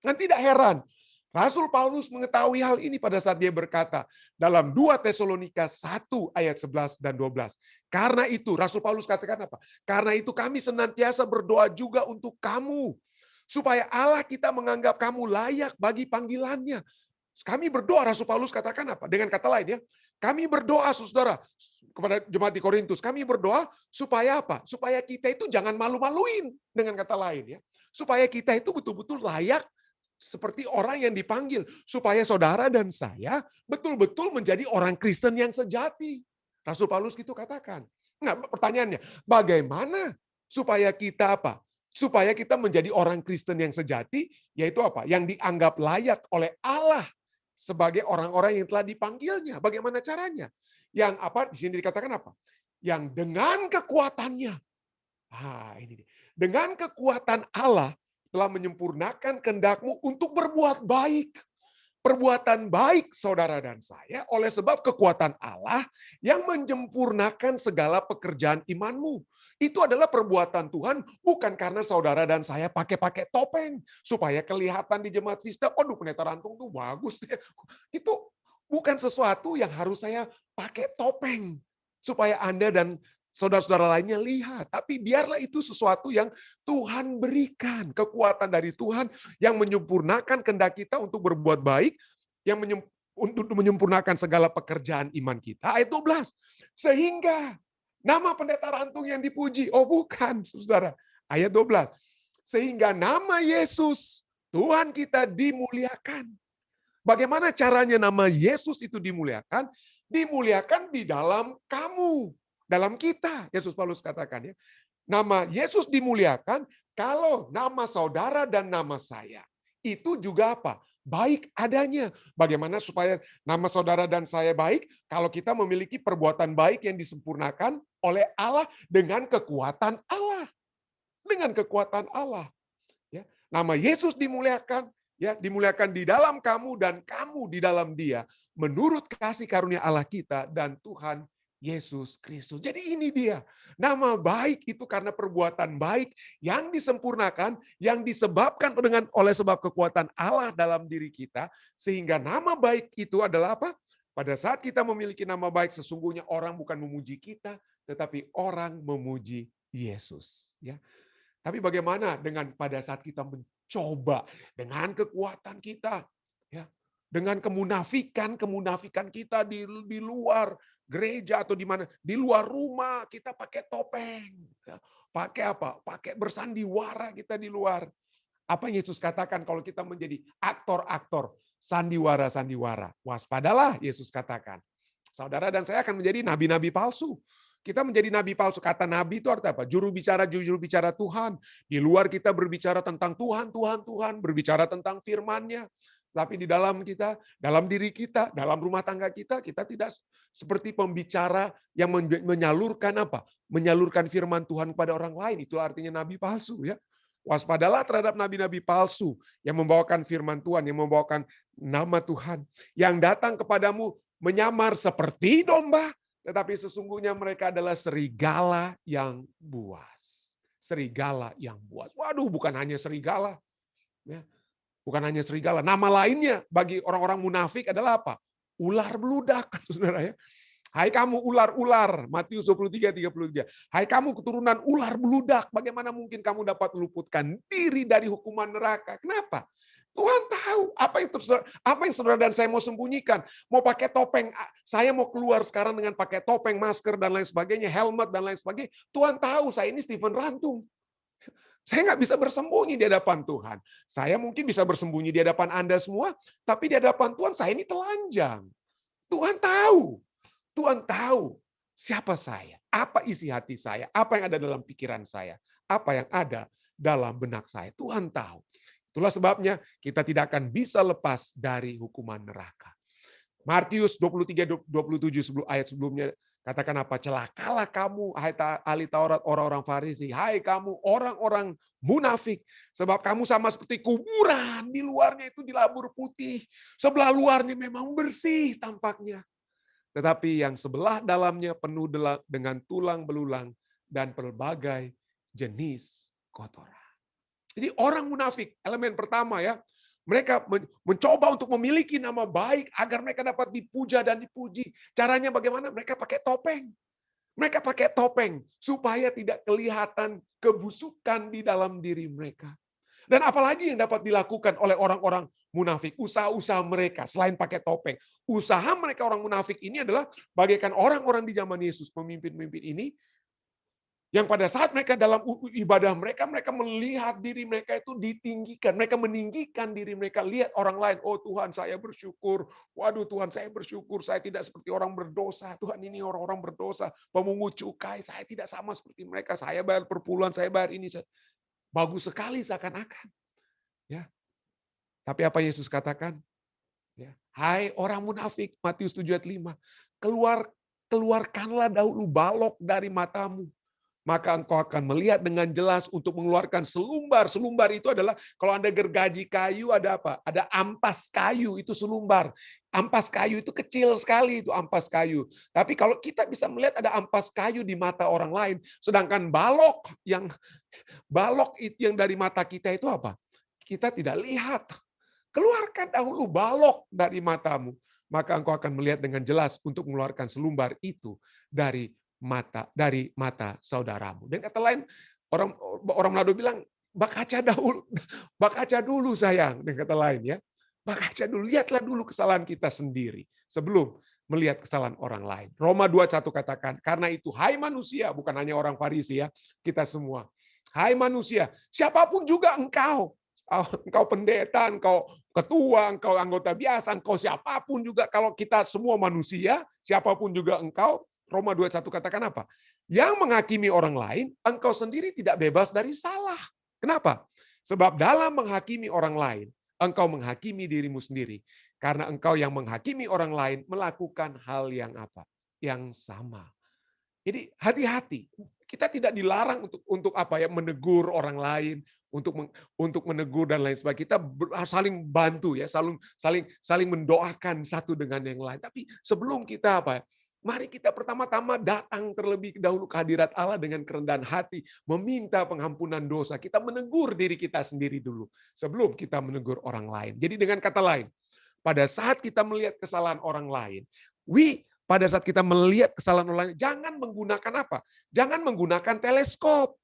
Dan tidak heran, Rasul Paulus mengetahui hal ini pada saat dia berkata dalam 2 Tesalonika 1 ayat 11 dan 12. Karena itu, Rasul Paulus katakan apa? Karena itu kami senantiasa berdoa juga untuk kamu. Supaya Allah kita menganggap kamu layak bagi panggilannya. Kami berdoa, Rasul Paulus katakan apa? Dengan kata lain ya, kami berdoa saudara, kepada jemaat di Korintus. Kami berdoa supaya apa? Supaya kita itu jangan malu-maluin, dengan kata lain ya. Supaya kita itu betul-betul layak seperti orang yang dipanggil, supaya saudara dan saya betul-betul menjadi orang Kristen yang sejati. Rasul Paulus gitu katakan. Nah, pertanyaannya, bagaimana supaya kita apa? Supaya kita menjadi orang Kristen yang sejati, yaitu apa? Yang dianggap layak oleh Allah sebagai orang-orang yang telah dipanggilnya. Bagaimana caranya? Yang apa? Di sini dikatakan apa? Yang dengan kekuatannya. Ini dia. Dengan kekuatan Allah telah menyempurnakan kehendakmu untuk berbuat baik. Perbuatan baik saudara dan saya oleh sebab kekuatan Allah yang menyempurnakan segala pekerjaan imanmu. Itu adalah perbuatan Tuhan, bukan karena saudara dan saya pakai topeng supaya kelihatan di jemaat Fisda. Aduh, pendeta Rantung tuh bagus. Itu bukan sesuatu yang harus saya pakai topeng supaya Anda dan saudara-saudara lainnya lihat. Tapi biarlah itu sesuatu yang Tuhan berikan. Kekuatan dari Tuhan yang menyempurnakan kehendak kita untuk berbuat baik, yang untuk menyempurnakan segala pekerjaan iman kita. Ayat 12. Sehingga nama pendeta Rantung yang dipuji. Oh bukan, saudara. Ayat 12. Sehingga nama Yesus, Tuhan kita dimuliakan. Bagaimana caranya nama Yesus itu dimuliakan? Dimuliakan di dalam kamu. Dalam kita, Yesus Paulus katakan ya. Nama Yesus dimuliakan kalau nama saudara dan nama saya itu juga apa? Baik adanya. Bagaimana supaya nama saudara dan saya baik? Kalau kita memiliki perbuatan baik yang disempurnakan oleh Allah dengan kekuatan Allah. Dengan kekuatan Allah. Ya. Nama Yesus dimuliakan, ya, dimuliakan di dalam kamu dan kamu di dalam Dia menurut kasih karunia Allah kita dan Tuhan Yesus Kristus. Jadi ini dia. Nama baik itu karena perbuatan baik yang disempurnakan, yang disebabkan oleh sebab kekuatan Allah dalam diri kita, sehingga nama baik itu adalah apa? Pada saat kita memiliki nama baik, sesungguhnya orang bukan memuji kita, tetapi orang memuji Yesus. Ya. Tapi bagaimana dengan pada saat kita mencoba dengan kekuatan kita, ya, dengan kemunafikan kita di luar gereja atau di mana, di luar rumah kita pakai topeng, pakai apa? Pakai bersandiwara kita di luar. Apa yang Yesus katakan kalau kita menjadi aktor-aktor sandiwara-sandiwara? Waspadalah, Yesus katakan. Saudara dan saya akan menjadi nabi-nabi palsu. Kita menjadi nabi palsu. Kata nabi itu artinya apa? Juru bicara Tuhan. Di luar kita berbicara tentang Tuhan, berbicara tentang firman-Nya. Tapi di dalam kita, dalam diri kita, dalam rumah tangga kita, kita tidak seperti pembicara yang menyalurkan apa? Menyalurkan firman Tuhan kepada orang lain. Itu artinya nabi palsu, ya. Waspadalah terhadap nabi-nabi palsu yang membawakan firman Tuhan, yang membawakan nama Tuhan, yang datang kepadamu menyamar seperti domba, tetapi sesungguhnya mereka adalah serigala yang buas. serigala yang buas. Waduh, bukan hanya serigala. Ya. Bukan hanya serigala. Nama lainnya bagi orang-orang munafik adalah apa? Ular beludak, saudara ya. Hai kamu ular-ular, Matius 23:33. Hai kamu keturunan ular beludak, bagaimana mungkin kamu dapat meluputkan diri dari hukuman neraka? Kenapa? Tuhan tahu apa yang saudara dan saya mau sembunyikan. Mau pakai topeng, saya mau keluar sekarang dengan pakai topeng, masker, dan lain sebagainya, helmet, dan lain sebagainya. Tuhan tahu saya ini Stephen Rantung. Saya nggak bisa bersembunyi di hadapan Tuhan. Saya mungkin bisa bersembunyi di hadapan Anda semua, tapi di hadapan Tuhan saya ini telanjang. Tuhan tahu. Tuhan tahu siapa saya, apa isi hati saya, apa yang ada dalam pikiran saya, apa yang ada dalam benak saya. Tuhan tahu. Itulah sebabnya kita tidak akan bisa lepas dari hukuman neraka. Matius 23:27 ayat sebelumnya katakan apa? Celakalah kamu, hai ahli Taurat, orang-orang Farisi. Hai kamu, orang-orang munafik. Sebab kamu sama seperti kuburan. Di luarnya itu dilabur putih. Sebelah luarnya memang bersih tampaknya. Tetapi yang sebelah dalamnya penuh dengan tulang belulang dan berbagai jenis kotoran. Jadi orang munafik, elemen pertama ya, mereka mencoba untuk memiliki nama baik agar mereka dapat dipuja dan dipuji. Caranya bagaimana? Mereka pakai topeng. Mereka pakai topeng supaya tidak kelihatan kebusukan di dalam diri mereka. Dan apalagi yang dapat dilakukan oleh orang-orang munafik, usaha-usaha mereka selain pakai topeng. Usaha mereka orang munafik ini adalah bagaikan orang-orang di zaman Yesus, pemimpin-pemimpin ini, yang pada saat mereka dalam ibadah mereka melihat diri mereka itu ditinggikan. Mereka meninggikan diri mereka, lihat orang lain. Oh Tuhan, saya bersyukur. Waduh Tuhan, saya bersyukur. Saya tidak seperti orang berdosa. Tuhan, ini orang-orang berdosa. Pemungut cukai, saya tidak sama seperti mereka. Saya bayar perpuluhan, saya bayar ini. Bagus sekali seakan-akan. Ya. Tapi apa Yesus katakan? Ya. Hai orang munafik, Matius 7:5. Keluarkanlah dahulu balok dari matamu. Maka engkau akan melihat dengan jelas untuk mengeluarkan selumbar. Selumbar itu adalah, kalau Anda gergaji kayu ada apa? Ada ampas kayu, itu selumbar. Ampas kayu itu kecil sekali, itu ampas kayu. Tapi kalau kita bisa melihat ada ampas kayu di mata orang lain, sedangkan balok yang dari mata kita itu apa? Kita tidak lihat. Keluarkan dahulu balok dari matamu, maka engkau akan melihat dengan jelas untuk mengeluarkan selumbar itu dari mata saudaramu. Dan kata lain, orang Manado bilang, bak kaca dulu sayang. Dan kata lain ya, bak kaca dulu, lihatlah dulu kesalahan kita sendiri sebelum melihat kesalahan orang lain. Roma 2:1 katakan, karena itu hai manusia, bukan hanya orang Farisi ya, kita semua. Hai manusia, siapapun juga engkau pendeta, engkau ketua, engkau anggota biasa, engkau siapapun juga, kalau kita semua manusia, siapapun juga engkau, Roma 2:1 katakan apa? Yang menghakimi orang lain, engkau sendiri tidak bebas dari salah. Kenapa? Sebab dalam menghakimi orang lain, engkau menghakimi dirimu sendiri. Karena engkau yang menghakimi orang lain melakukan hal yang apa? Yang sama. Jadi hati-hati. Kita tidak dilarang untuk apa ya, menegur orang lain, untuk menegur dan lain sebagainya. Kita saling bantu ya, saling mendoakan satu dengan yang lain. Tapi sebelum kita apa? Mari kita pertama-tama datang terlebih dahulu ke hadirat Allah dengan kerendahan hati, meminta pengampunan dosa. Kita menegur diri kita sendiri dulu sebelum kita menegur orang lain. Jadi dengan kata lain, pada saat kita melihat kesalahan orang lain, pada saat kita melihat kesalahan orang lain, jangan menggunakan apa? Jangan menggunakan teleskop.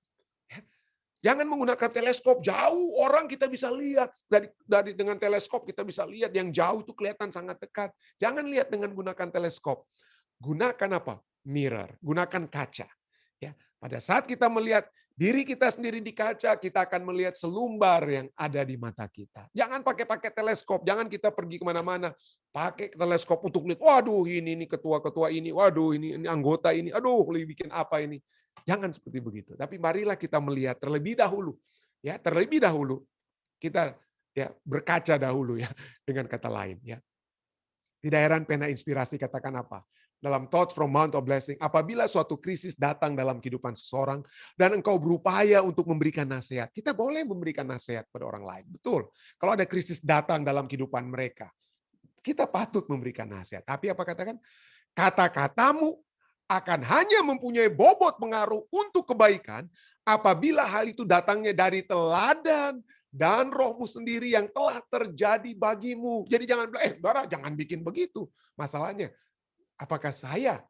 Jangan menggunakan teleskop, jauh orang kita bisa lihat dari dengan teleskop kita bisa lihat yang jauh itu kelihatan sangat dekat. Jangan lihat dengan gunakan teleskop. Gunakan apa? Mirror, gunakan kaca. Ya, pada saat kita melihat diri kita sendiri di kaca, kita akan melihat selumbar yang ada di mata kita. Jangan pakai teleskop, jangan kita pergi kemana-mana pakai teleskop untuk lihat. Waduh, ini ketua-ketua ini, waduh ini anggota ini, aduh, bikin apa ini? Jangan seperti begitu. Tapi marilah kita melihat terlebih dahulu. Ya, terlebih dahulu kita ya berkaca dahulu ya, dengan kata lain ya. Tidak heran pena inspirasi katakan apa? Dalam Thoughts from Mount of Blessing, apabila suatu krisis datang dalam kehidupan seseorang dan engkau berupaya untuk memberikan nasihat, kita boleh memberikan nasihat pada orang lain. Betul. Kalau ada krisis datang dalam kehidupan mereka, kita patut memberikan nasihat. Tapi apa katakan? Kata-katamu akan hanya mempunyai bobot pengaruh untuk kebaikan apabila hal itu datangnya dari teladan dan rohmu sendiri yang telah terjadi bagimu. Jadi jangan bilang, saudara jangan bikin begitu. Masalahnya, apakah saya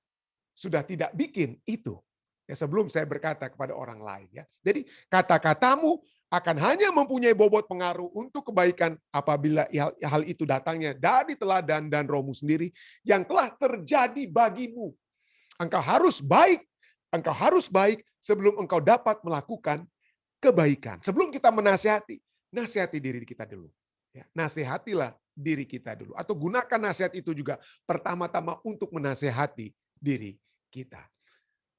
sudah tidak bikin itu? Ya, sebelum saya berkata kepada orang lain. Ya. Jadi kata-katamu akan hanya mempunyai bobot pengaruh untuk kebaikan apabila hal itu datangnya dari teladan dan rohmu sendiri yang telah terjadi bagimu. Engkau harus baik sebelum engkau dapat melakukan kebaikan. Sebelum kita nasihati diri kita dulu. Ya, nasihatilah diri kita dulu. Atau gunakan nasihat itu juga pertama-tama untuk menasihati diri kita.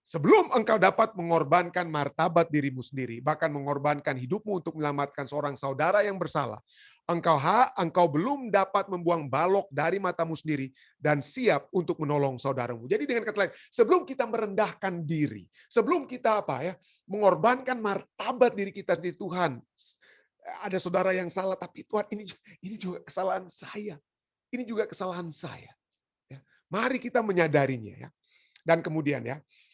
Sebelum engkau dapat mengorbankan martabat dirimu sendiri, bahkan mengorbankan hidupmu untuk menyelamatkan seorang saudara yang bersalah, engkau belum dapat membuang balok dari matamu sendiri dan siap untuk menolong saudaramu. Jadi dengan kata lain, sebelum kita merendahkan diri, sebelum kita mengorbankan martabat diri kita di Tuhan, ada saudara yang salah, tapi Tuhan ini juga kesalahan saya, ini juga kesalahan saya. Ya, mari kita menyadarinya ya. Dan kemudian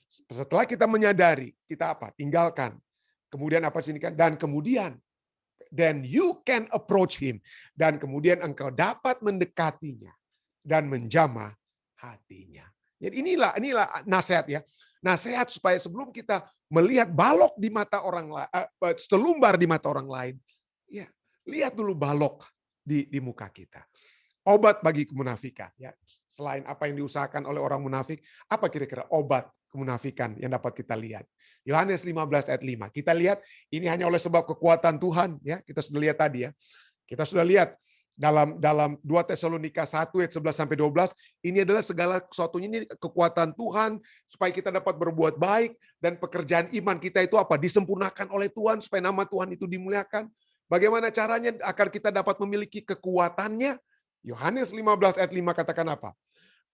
setelah kita menyadari, kita tinggalkan. Kemudian apa sini kan? Dan kemudian then you can approach him. Dan kemudian engkau dapat mendekatinya dan menjamah hatinya. Jadi inilah nasihat ya. Nasihat supaya sebelum kita melihat balok di mata orang lain, selumbar di mata orang lain, ya, lihat dulu balok di muka kita. Obat bagi kemunafikan ya. Selain apa yang diusahakan oleh orang munafik, apa kira-kira obat kemunafikan yang dapat kita lihat? Yohanes 15 ayat 5. Kita lihat ini hanya oleh sebab kekuatan Tuhan ya. Kita sudah lihat tadi ya. Kita sudah lihat dalam 2 Tesalonika 1 ayat 11 sampai 12, ini adalah segala sesuatunya ini kekuatan Tuhan supaya kita dapat berbuat baik dan pekerjaan iman kita itu disempurnakan oleh Tuhan supaya nama Tuhan itu dimuliakan. Bagaimana caranya agar kita dapat memiliki kekuatannya? Yohanes 15 ayat 5 katakan apa?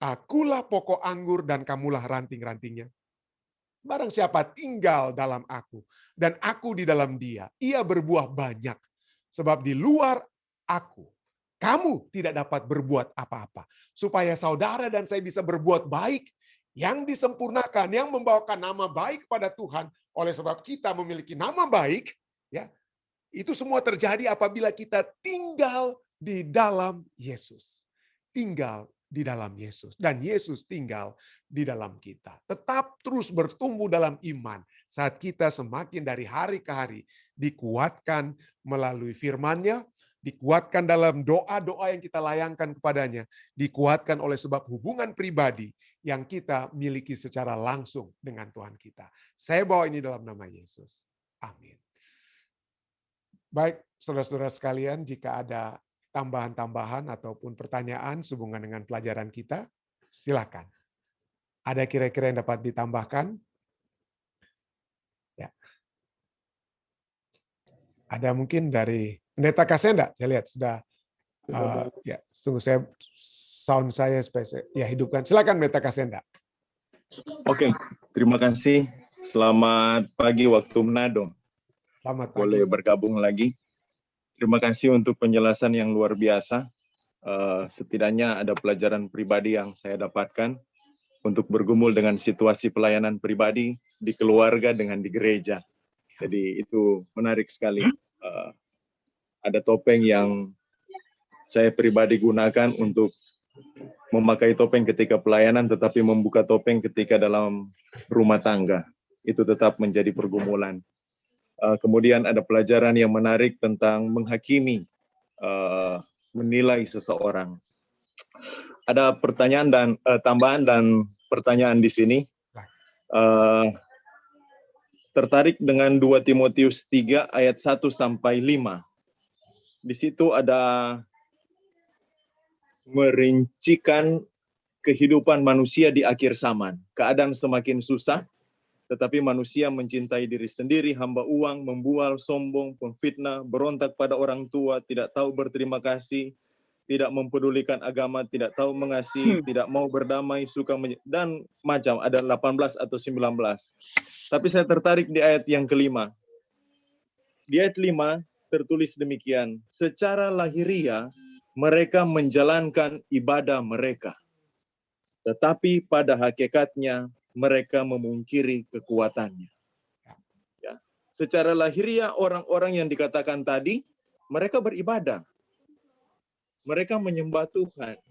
Akulah pokok anggur dan kamulah ranting-rantingnya. Barang siapa tinggal dalam aku dan aku di dalam dia, ia berbuah banyak. Sebab di luar aku, kamu tidak dapat berbuat apa-apa. Supaya saudara dan saya bisa berbuat baik, yang disempurnakan, yang membawakan nama baik kepada Tuhan. Oleh sebab kita memiliki nama baik, ya, itu semua terjadi apabila kita tinggal di dalam Yesus. Tinggal di dalam Yesus. Dan Yesus tinggal di dalam kita. Tetap terus bertumbuh dalam iman saat kita semakin dari hari ke hari dikuatkan melalui firman-Nya, dikuatkan dalam doa-doa yang kita layangkan kepadanya, dikuatkan oleh sebab hubungan pribadi yang kita miliki secara langsung dengan Tuhan kita. Saya bawa ini dalam nama Yesus. Amin. Baik, saudara-saudara sekalian, jika ada tambahan-tambahan ataupun pertanyaan sehubungan dengan pelajaran kita, silakan. Ada kira-kira yang dapat ditambahkan? Ya. Ada mungkin dari Pendeta Kasenda, saya lihat sudah. Ya, tunggu sound saya supaya saya hidupkan. Silakan Pendeta Kasenda. Oke, terima kasih. Selamat pagi waktu Manado. Selamat pagi. Boleh bergabung lagi. Terima kasih untuk penjelasan yang luar biasa. Setidaknya ada pelajaran pribadi yang saya dapatkan untuk bergumul dengan situasi pelayanan pribadi di keluarga dengan di gereja. Jadi itu menarik sekali. Ada topeng yang saya pribadi gunakan untuk memakai topeng ketika pelayanan, tetapi membuka topeng ketika dalam rumah tangga. Itu tetap menjadi pergumulan. Kemudian ada pelajaran yang menarik tentang menghakimi, menilai seseorang. Ada pertanyaan dan tambahan dan pertanyaan di sini. Tertarik dengan 2 Timotius 3 ayat 1 sampai 5. Di situ ada merincikan kehidupan manusia di akhir zaman. Keadaan semakin susah, tetapi manusia mencintai diri sendiri, hamba uang, membual, sombong, pemfitnah, berontak pada orang tua, tidak tahu berterima kasih, tidak mempedulikan agama, tidak tahu mengasihi, tidak mau berdamai, suka dan macam, ada 18 atau 19. Tapi saya tertarik di ayat yang kelima. Di ayat 5 tertulis demikian, secara lahiriah mereka menjalankan ibadah mereka, tetapi pada hakikatnya mereka memungkiri kekuatannya. Ya. Secara lahiriah orang-orang yang dikatakan tadi, mereka beribadah. Mereka menyembah Tuhan.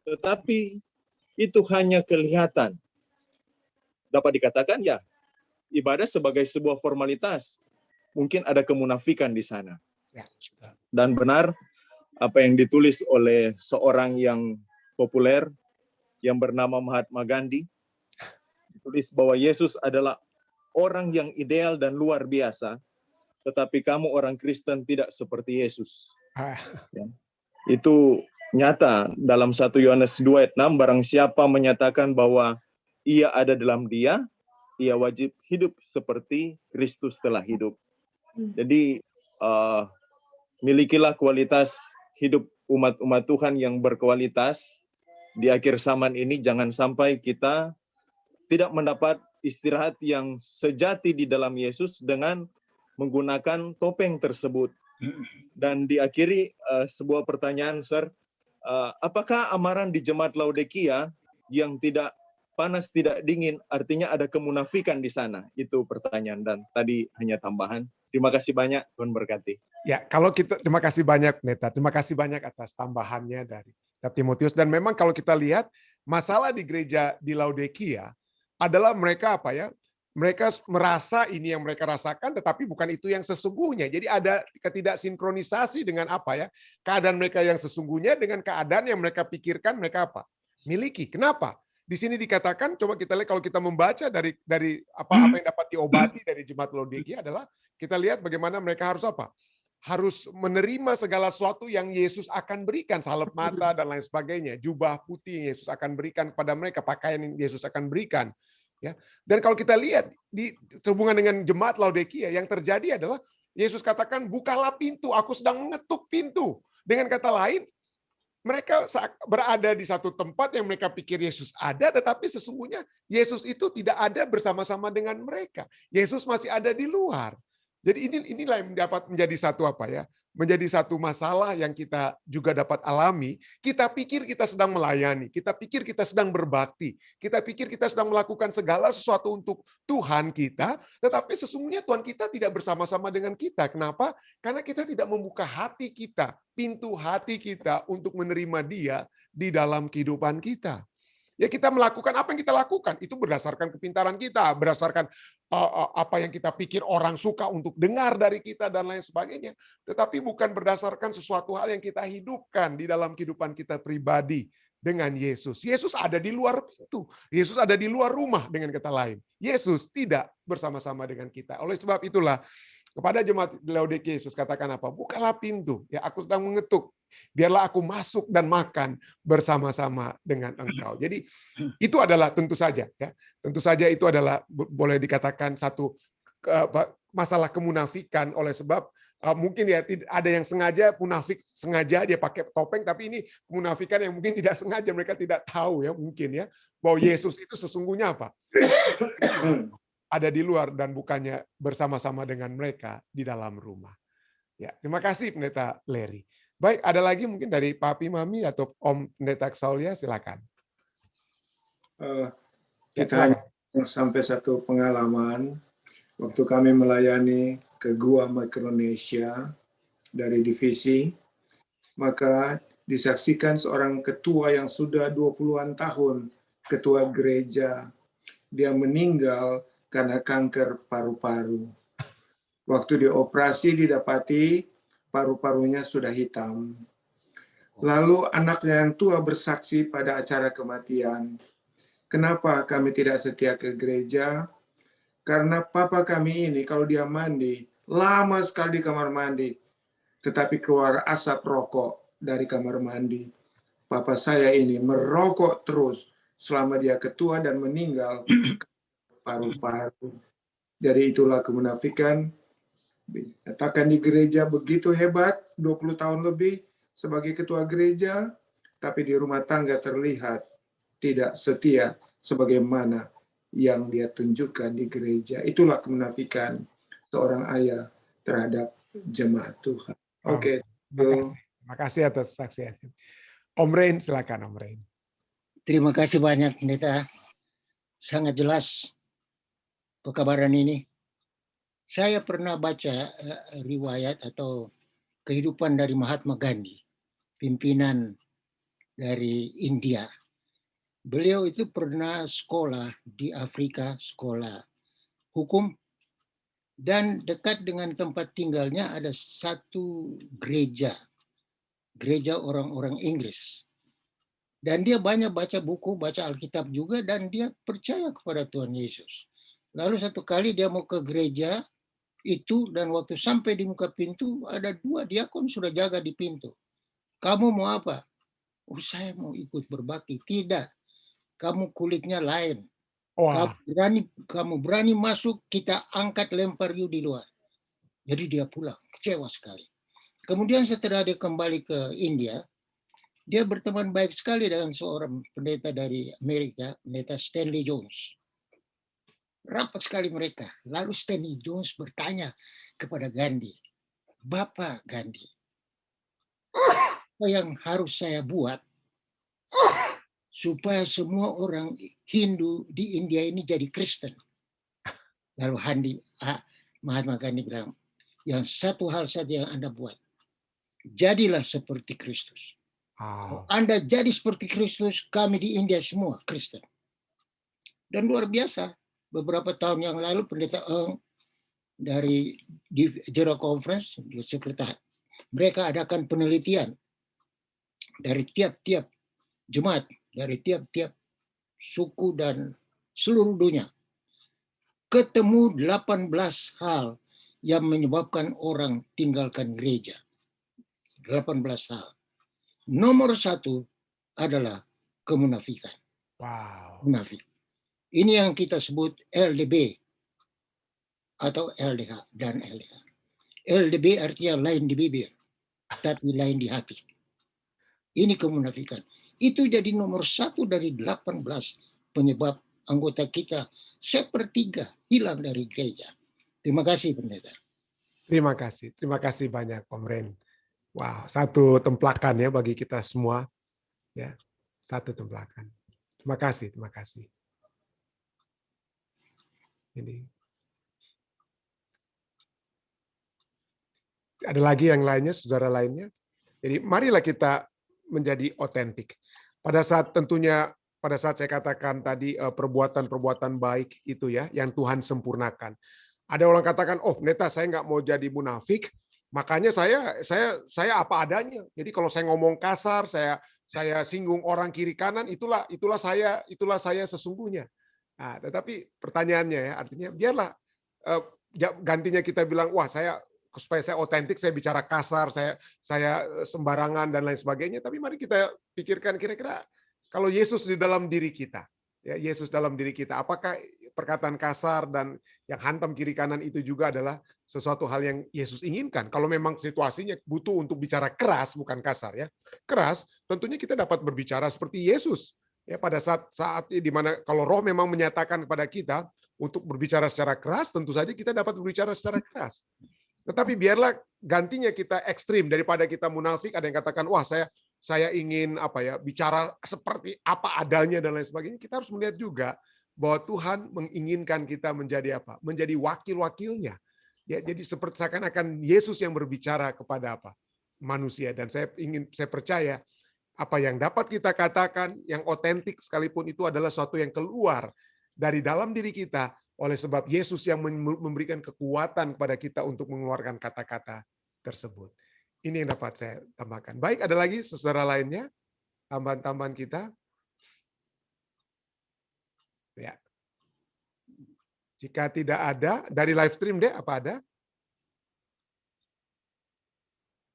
Tetapi itu hanya kelihatan. Dapat dikatakan ya, ibadah sebagai sebuah formalitas. Mungkin ada kemunafikan di sana. Dan benar apa yang ditulis oleh seorang yang populer yang bernama Mahatma Gandhi. Ditulis bahwa Yesus adalah orang yang ideal dan luar biasa, tetapi kamu orang Kristen tidak seperti Yesus. Ya. Itu nyata dalam 1 Yohanes 2 ayat 6, barang siapa menyatakan bahwa ia ada dalam dia, ia wajib hidup seperti Kristus telah hidup. Jadi milikilah kualitas hidup umat-umat Tuhan yang berkualitas. Di akhir zaman ini jangan sampai kita tidak mendapat istirahat yang sejati di dalam Yesus dengan menggunakan topeng tersebut. Dan diakhiri sebuah pertanyaan, Sir. Apakah amaran di jemaat Laodikia yang tidak panas, tidak dingin, artinya ada kemunafikan di sana? Itu pertanyaan, dan tadi hanya tambahan. Terima kasih banyak, Tuhan berkati. Ya, kalau kita terima kasih banyak, Pendeta. Terima kasih banyak atas tambahannya dari Timotius. Dan memang kalau kita lihat masalah di gereja di Laodikia adalah mereka apa ya? Mereka merasa ini yang mereka rasakan, tetapi bukan itu yang sesungguhnya. Jadi ada ketidaksinkronisasi dengan apa ya? Keadaan mereka yang sesungguhnya dengan keadaan yang mereka pikirkan mereka apa? Miliki. Kenapa? Di sini dikatakan, coba kita lihat kalau kita membaca dari apa yang dapat diobati dari jemaat Laodikia adalah kita lihat bagaimana mereka harus apa? Harus menerima segala sesuatu yang Yesus akan berikan, salep mata dan lain sebagainya, jubah putih yang Yesus akan berikan kepada mereka, pakaian yang Yesus akan berikan. Ya. Dan kalau kita lihat di hubungan dengan jemaat Laodikia, yang terjadi adalah Yesus katakan, bukalah pintu, aku sedang mengetuk pintu. Dengan kata lain, mereka berada di satu tempat yang mereka pikir Yesus ada, tetapi sesungguhnya Yesus itu tidak ada bersama-sama dengan mereka. Yesus masih ada di luar. Jadi inilah yang dapat menjadi satu apa ya? Menjadi satu masalah yang kita juga dapat alami. Kita pikir kita sedang melayani, kita pikir kita sedang berbakti, kita pikir kita sedang melakukan segala sesuatu untuk Tuhan kita, tetapi sesungguhnya Tuhan kita tidak bersama-sama dengan kita. Kenapa? Karena kita tidak membuka hati kita, pintu hati kita untuk menerima Dia di dalam kehidupan kita. Ya, kita melakukan apa yang kita lakukan itu berdasarkan kepintaran kita, berdasarkan apa yang kita pikir orang suka untuk dengar dari kita dan lain sebagainya, tetapi bukan berdasarkan sesuatu hal yang kita hidupkan di dalam kehidupan kita pribadi dengan Yesus. Yesus ada di luar pintu, Yesus ada di luar rumah, dengan kata lain. Yesus tidak bersama-sama dengan kita. Oleh sebab itulah kepada jemaat Laodikia Yesus katakan apa? Bukalah pintu, ya aku sedang mengetuk. Biarlah aku masuk dan makan bersama-sama dengan engkau. Jadi itu adalah tentu saja itu adalah boleh dikatakan satu masalah kemunafikan, oleh sebab mungkin ya ada yang sengaja munafik, sengaja dia pakai topeng, tapi ini kemunafikan yang mungkin tidak sengaja, mereka tidak tahu ya mungkin ya bahwa Yesus itu sesungguhnya apa? Ada di luar dan bukannya bersama-sama dengan mereka di dalam rumah. Ya, terima kasih Pendeta Larry. Baik, ada lagi mungkin dari Papi Mami atau Om Pendeta Xaulia, silakan. Kita sampai satu pengalaman waktu kami melayani ke Gua Micronesia dari divisi, maka disaksikan seorang ketua yang sudah 20-an tahun, ketua gereja, dia meninggal karena kanker paru-paru. Waktu dioperasi didapati paru-parunya sudah hitam. Lalu anaknya yang tua bersaksi pada acara kematian, kenapa kami tidak setia ke gereja? Karena papa kami ini kalau dia mandi, lama sekali di kamar mandi, tetapi keluar asap rokok dari kamar mandi. Papa saya ini merokok terus selama dia ketua dan meninggal paru-paru. Jadi itulah kemunafikan. Katakan di gereja begitu hebat, 20 tahun lebih sebagai ketua gereja, tapi di rumah tangga terlihat tidak setia sebagaimana yang dia tunjukkan di gereja. Itulah kemunafikan seorang ayah terhadap jemaat Tuhan. Oke. Terima kasih atas saksiannya. Om Rain, silakan Om Rain. Terima kasih banyak, Pendeta. Sangat jelas pekabaran ini. Saya pernah baca riwayat atau kehidupan dari Mahatma Gandhi, pimpinan dari India. Beliau itu pernah sekolah di Afrika, sekolah hukum, dan dekat dengan tempat tinggalnya ada satu gereja orang-orang Inggris. Dan dia banyak baca buku, baca Alkitab juga, dan dia percaya kepada Tuhan Yesus. Lalu satu kali dia mau ke gereja itu, dan waktu sampai di muka pintu, ada 2 diakon sudah jaga di pintu. Kamu mau apa? Oh, saya mau ikut berbakti. Tidak, kamu kulitnya lain. Wah, Kamu berani masuk, kita angkat lempar you di luar. Jadi dia pulang, kecewa sekali. Kemudian setelah dia kembali ke India, dia berteman baik sekali dengan seorang pendeta dari Amerika, pendeta Stanley Jones. Rapat sekali mereka. Lalu Stanley Jones bertanya kepada Gandhi, Bapak Gandhi, apa yang harus saya buat supaya semua orang Hindu di India ini jadi Kristen? Lalu Mahatma Gandhi bilang, yang satu hal saja yang Anda buat, jadilah seperti Kristus. Kalau Anda jadi seperti Kristus, kami di India semua Kristen. Dan luar biasa, beberapa tahun yang lalu pendeta Eng dari General Conference, sekretariat, mereka adakan penelitian dari tiap-tiap jemaat, dari tiap-tiap suku dan seluruh dunia. Ketemu 18 hal yang menyebabkan orang tinggalkan gereja. 18 hal. Nomor 1 adalah kemunafikan. wow. Munafik. Ini yang kita sebut LDB atau LDH dan LDH. LDB artinya lain di bibir, tapi lain di hati. Ini kemunafikan. Itu jadi nomor 1 dari 18 penyebab anggota kita 1/3 hilang dari gereja. Terima kasih, pendeta. Terima kasih banyak, Om Ren. Wow, satu templakan ya bagi kita semua, ya, satu templakan. Terima kasih. Ini ada lagi yang lainnya, saudara lainnya. Jadi marilah kita menjadi otentik. Pada saat saya katakan tadi perbuatan-perbuatan baik itu ya, yang Tuhan sempurnakan. Ada orang katakan, oh pendeta saya nggak mau jadi munafik, makanya saya apa adanya. Jadi kalau saya ngomong kasar, saya singgung orang kiri kanan, itulah saya sesungguhnya. Nah, tetapi pertanyaannya ya, artinya biarlah gantinya kita bilang, wah supaya saya otentik, saya bicara kasar, saya sembarangan dan lain sebagainya. Tapi mari kita pikirkan kira-kira kalau Yesus di dalam diri kita, ya Yesus dalam diri kita, apakah perkataan kasar dan yang hantam kiri kanan itu juga adalah sesuatu hal yang Yesus inginkan? Kalau memang situasinya butuh untuk bicara keras, bukan kasar ya, keras, tentunya kita dapat berbicara seperti Yesus. Ya pada saat di mana kalau Roh memang menyatakan kepada kita untuk berbicara secara keras, tentu saja kita dapat berbicara secara keras. Tetapi biarlah gantinya kita ekstrim daripada kita munafik. Ada yang katakan, wah saya ingin bicara seperti apa adanya dan lain sebagainya. Kita harus melihat juga bahwa Tuhan menginginkan kita menjadi apa? Menjadi wakil-wakilnya. Ya, jadi seperti seakan-akan Yesus yang berbicara kepada manusia. Dan saya percaya apa yang dapat kita katakan yang otentik sekalipun itu adalah sesuatu yang keluar dari dalam diri kita. Oleh sebab Yesus yang memberikan kekuatan kepada kita untuk mengeluarkan kata-kata tersebut. Ini yang dapat saya tambahkan. Baik, ada lagi saudara lainnya? Tambahan-tambahan kita? Ya. Jika tidak ada, dari live stream deh, apa ada?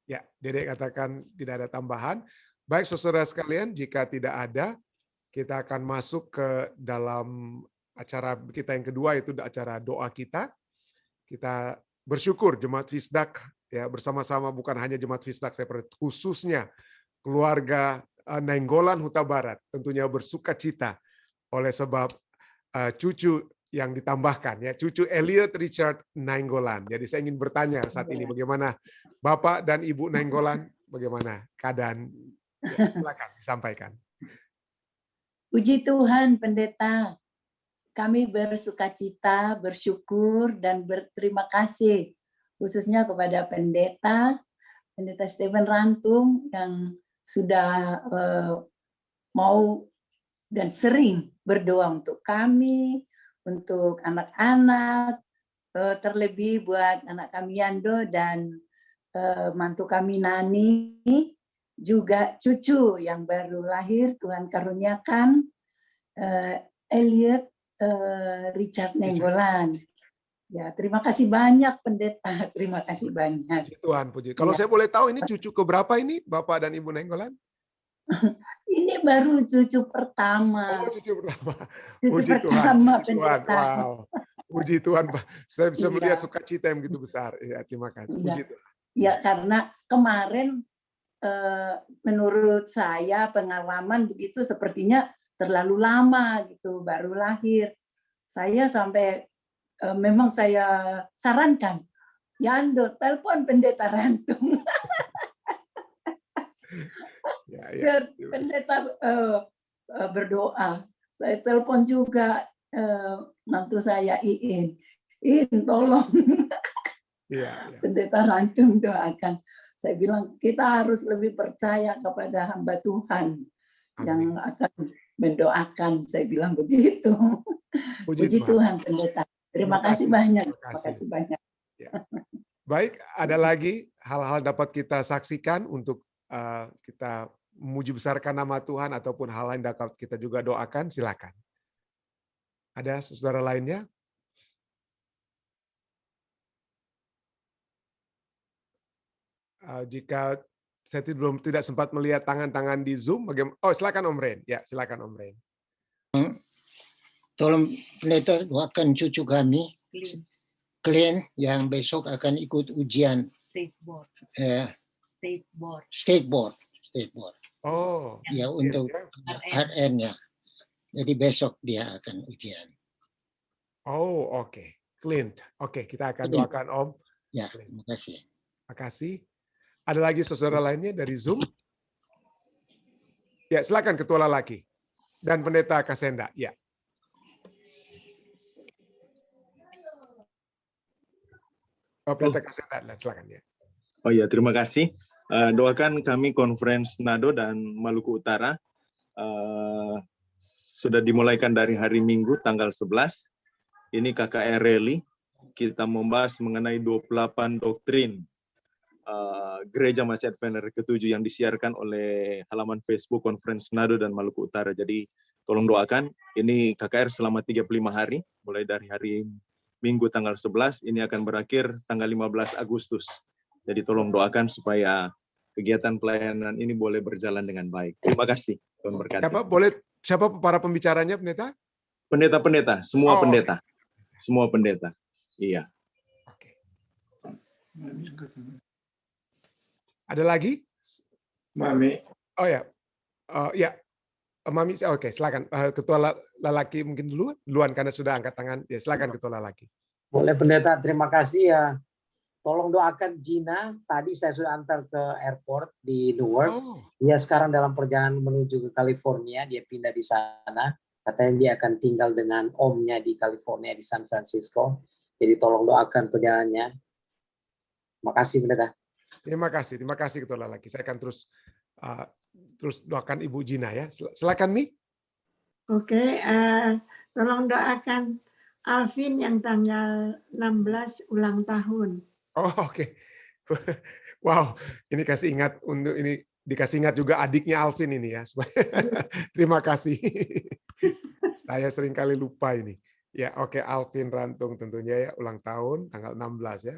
Ya, Dedek katakan tidak ada tambahan. Baik, saudara sekalian, jika tidak ada, kita akan masuk ke dalam acara kita yang kedua, itu acara doa kita. Kita bersyukur Jemaat Fisdak ya bersama-sama, bukan hanya Jemaat Fisdak, khususnya keluarga Nainggolan Huta Barat tentunya bersuka cita oleh sebab cucu yang ditambahkan ya, cucu Elliot Richard Nainggolan. Jadi saya ingin bertanya saat ini, bagaimana Bapak dan Ibu Nainggolan, bagaimana keadaan? Ya, silakan disampaikan. Puji Tuhan, pendeta. kami bersukacita, bersyukur, dan berterima kasih khususnya kepada Pendeta Stephen Rantung yang sudah mau dan sering berdoa untuk kami, untuk anak-anak, terlebih buat anak kami Yando dan mantu kami Nani, juga cucu yang baru lahir Tuhan karuniakan, Elliot Richard Nenggolan. Ya, terima kasih banyak Pendeta, terima kasih banyak. Puji Tuhan, puji. Kalau saya boleh tahu ini cucu keberapa ini Bapak dan Ibu Nenggolan? Ini baru cucu pertama. Oh, cucu pertama. Cucu Puji pertama Tuhan, puji Tuhan. Pendeta. Wow. Puji Tuhan, Pak. Saya bisa Iya. melihat sukacita yang begitu besar. Ya, terima kasih. Puji Iya. Tuhan. Ya, karena kemarin menurut saya pengalaman begitu sepertinya terlalu lama gitu, baru lahir. Saya sampai memang saya sarankan, Yando, telepon Pendeta Rantung. Ya, Biar Pendeta berdoa. Saya telepon juga mantu saya Iin, tolong. Iya. Pendeta Rantung doakan. Saya bilang kita harus lebih percaya kepada hamba Tuhan yang akan mendoakan. Saya bilang begitu. Puji Tuhan Pendeta. Terima kasih banyak. Terima kasih banyak. Ya. Baik, ada lagi hal-hal dapat kita saksikan untuk kita memuji besarkan nama Tuhan ataupun hal lain dapat kita juga doakan, silakan. Ada saudara lainnya? Jika saya tidak sempat melihat tangan-tangan di Zoom, bagaimana? Oh, silakan Om Ren. Ya, silakan Om Ren. Tolong Pendeta doakan cucu kami, Clint, yang besok akan ikut ujian State Board. Oh, ya untuk RN-nya. Jadi besok dia akan ujian. Oh, oke. Clint. Oke, kita akan doakan Om. Ya, terima kasih. Terima kasih. Ada lagi saudara lainnya dari Zoom? Ya, silakan Ketua Lalaki dan Pendeta Kasenda. Ya. Oh, Pendeta Kasenda, silakan ya. Oh ya, terima kasih. Doakan kami Conference Nado dan Maluku Utara sudah dimulaikan dari hari Minggu tanggal 11. Ini KKR Rally. Kita membahas mengenai 28 doktrin Gereja Masih Advent ke-7 yang disiarkan oleh halaman Facebook Conference Nado dan Maluku Utara. Jadi tolong doakan, ini KKR selama 35 hari, mulai dari hari Minggu tanggal 11, ini akan berakhir tanggal 15 Agustus. Jadi tolong doakan supaya kegiatan pelayanan ini boleh berjalan dengan baik. Terima kasih, Tuhan berkati. Siapa para pembicaranya, Pendeta? Pendeta-pendeta, semua pendeta. Okay. Semua pendeta. Iya. Oke. Ada lagi? Mami. Oh ya. Ya. Mami, oke, silakan. Ketua Lalaki mungkin duluan karena sudah angkat tangan. Ya, silakan Ketua Lalaki. Boleh Pendeta, terima kasih ya. Tolong doakan Gina. Tadi saya sudah antar ke airport di Newark. Oh. Dia sekarang dalam perjalanan menuju ke California. Dia pindah di sana. Katanya dia akan tinggal dengan omnya di California, di San Francisco. Jadi tolong doakan perjalanannya. Terima kasih Pendeta. Terima kasih Ketua Lalaki. Saya akan terus doakan Ibu Gina ya. Silakan Mi. Oke, tolong doakan Alvin yang tanggal 16 ulang tahun. Oh, oke. Wow, ini dikasih ingat juga adiknya Alvin ini ya. Terima kasih. Saya sering kali lupa ini. Ya, oke, Alvin Rantung tentunya ya ulang tahun tanggal 16 ya.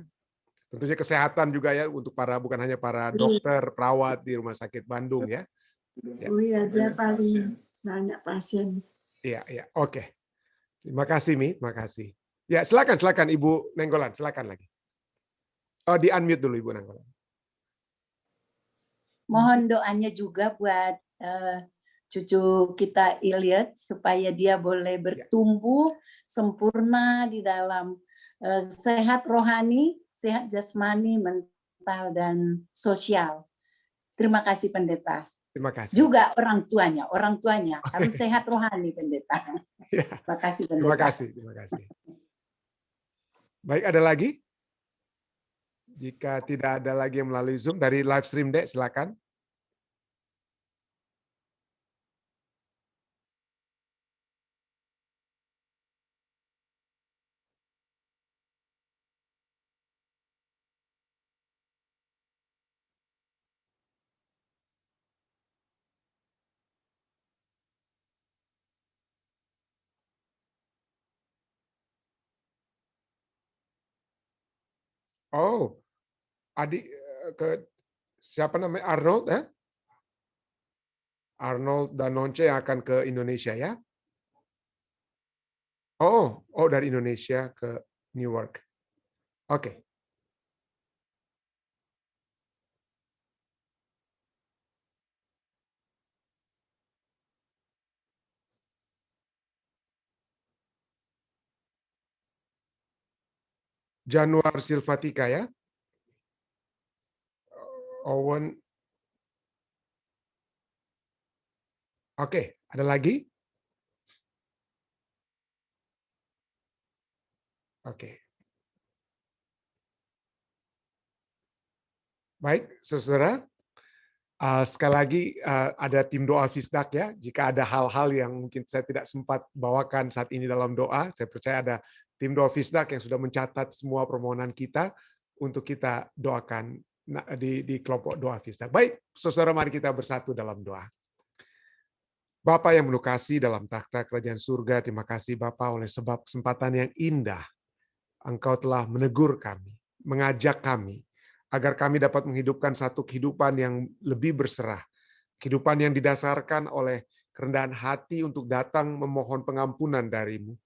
Tentunya kesehatan juga ya untuk bukan hanya para dokter, perawat di Rumah Sakit Bandung ya. Oh iya, dia paling banyak pasien. Iya, oke. Terima kasih Mi, terima kasih. Ya, silakan Ibu Nenggolan, silakan lagi. Oh, di-unmute dulu Ibu Nenggolan. Mohon doanya juga buat cucu kita Elliot supaya dia boleh bertumbuh sempurna di dalam sehat rohani, sehat jasmani, mental, dan sosial. Terima kasih Pendeta. Terima kasih. Juga orang tuanya harus sehat rohani Pendeta. Ya. Terima kasih, Terima Pendeta. kasih, terima kasih. Baik, ada lagi? Jika tidak ada lagi yang melalui Zoom, dari live stream Dek, silakan. Oh, adik ke siapa namanya, Arnold, ya? Arnold dan Nonce yang akan ke Indonesia, ya? Oh, dari Indonesia ke Newark. Oke. Januar Silvatika, ya? Owen. Oke, ada lagi? Oke. Baik, saudara. Sekali lagi ada tim doa Fisdak, ya. Jika ada hal-hal yang mungkin saya tidak sempat bawakan saat ini dalam doa, saya percaya ada tim doa Fisdak yang sudah mencatat semua permohonan kita untuk kita doakan di kelompok doa Fisdak. Baik, saudara, mari kita bersatu dalam doa. Bapa yang penuh kasih dalam takhta kerajaan surga, terima kasih Bapa oleh sebab kesempatan yang indah. Engkau telah menegur kami, mengajak kami, agar kami dapat menghidupkan satu kehidupan yang lebih berserah. Kehidupan yang didasarkan oleh kerendahan hati untuk datang memohon pengampunan dari-Mu.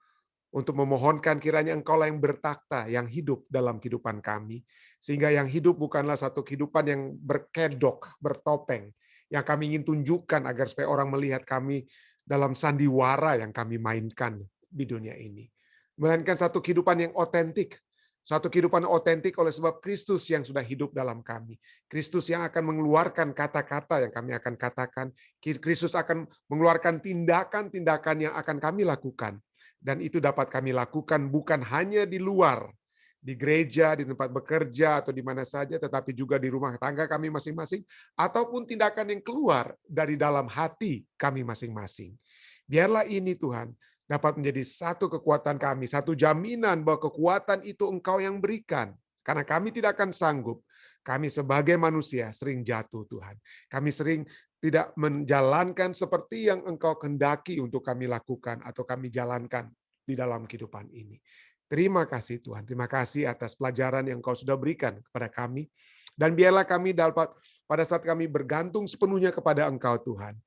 Untuk memohonkan kiranya Engkaulah yang bertakhta, yang hidup dalam kehidupan kami. Sehingga yang hidup bukanlah satu kehidupan yang berkedok, bertopeng. Yang kami ingin tunjukkan agar supaya orang melihat kami dalam sandiwara yang kami mainkan di dunia ini. Melainkan satu kehidupan yang otentik. Satu kehidupan otentik oleh sebab Kristus yang sudah hidup dalam kami. Kristus yang akan mengeluarkan kata-kata yang kami akan katakan. Kristus akan mengeluarkan tindakan-tindakan yang akan kami lakukan. Dan itu dapat kami lakukan bukan hanya di luar, di gereja, di tempat bekerja, atau di mana saja, tetapi juga di rumah tangga kami masing-masing, ataupun tindakan yang keluar dari dalam hati kami masing-masing. Biarlah ini Tuhan dapat menjadi satu kekuatan kami, satu jaminan bahwa kekuatan itu Engkau yang berikan. Karena kami tidak akan sanggup. Kami sebagai manusia sering jatuh Tuhan. Kami sering tidak menjalankan seperti yang Engkau kehendaki untuk kami lakukan atau kami jalankan di dalam kehidupan ini. Terima kasih Tuhan. Terima kasih atas pelajaran yang Engkau sudah berikan kepada kami. Dan biarlah kami dapat pada saat kami bergantung sepenuhnya kepada Engkau Tuhan.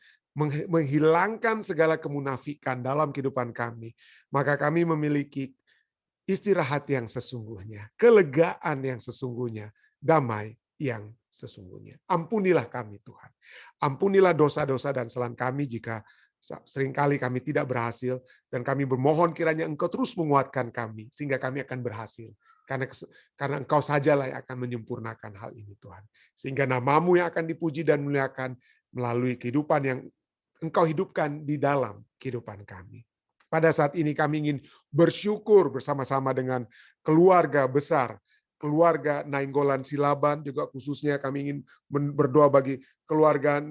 Menghilangkan segala kemunafikan dalam kehidupan kami. Maka kami memiliki istirahat yang sesungguhnya. Kelegaan yang sesungguhnya. Damai yang sesungguhnya. Ampunilah kami Tuhan. Ampunilah dosa-dosa dan kesalahan kami jika seringkali kami tidak berhasil, dan kami bermohon kiranya Engkau terus menguatkan kami, sehingga kami akan berhasil. Karena Engkau sajalah yang akan menyempurnakan hal ini Tuhan. Sehingga nama-Mu yang akan dipuji dan muliakan melalui kehidupan yang Engkau hidupkan di dalam kehidupan kami. Pada saat ini kami ingin bersyukur bersama-sama dengan keluarga besar, keluarga Nainggolan Silaban, juga khususnya kami ingin berdoa bagi keluarga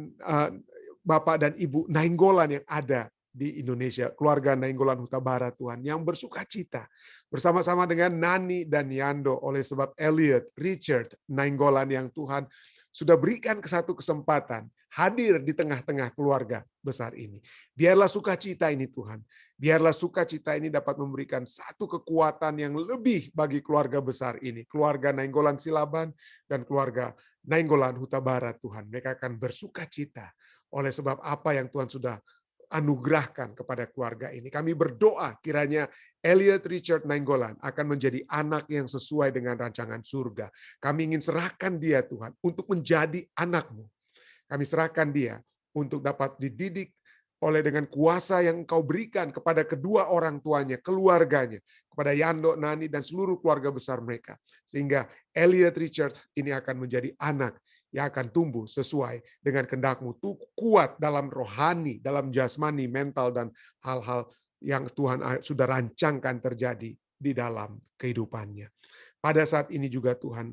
Bapak dan Ibu Nainggolan yang ada di Indonesia, keluarga Nainggolan Huta Barat Tuhan, yang bersuka cita bersama-sama dengan Nani dan Yando oleh sebab Elliot, Richard Nainggolan yang Tuhan sudah berikan satu kesempatan hadir di tengah-tengah keluarga besar ini. Biarlah sukacita ini Tuhan, biarlah sukacita ini dapat memberikan satu kekuatan yang lebih bagi keluarga besar ini, keluarga Nainggolan Silaban dan keluarga Nainggolan Huta Barat Tuhan. Mereka akan bersukacita oleh sebab apa yang Tuhan sudah anugerahkan kepada keluarga ini. Kami berdoa kiranya Elliot Richard Nainggolan akan menjadi anak yang sesuai dengan rancangan surga. Kami ingin serahkan dia Tuhan untuk menjadi anak-Mu. Kami serahkan dia untuk dapat dididik oleh dengan kuasa yang Engkau berikan kepada kedua orang tuanya, keluarganya, kepada Yando, Nani, dan seluruh keluarga besar mereka. Sehingga Elliot Richard ini akan menjadi anak yang akan tumbuh sesuai dengan kehendak-Mu, kuat dalam rohani, dalam jasmani, mental, dan hal-hal yang Tuhan sudah rancangkan terjadi di dalam kehidupannya. Pada saat ini juga Tuhan,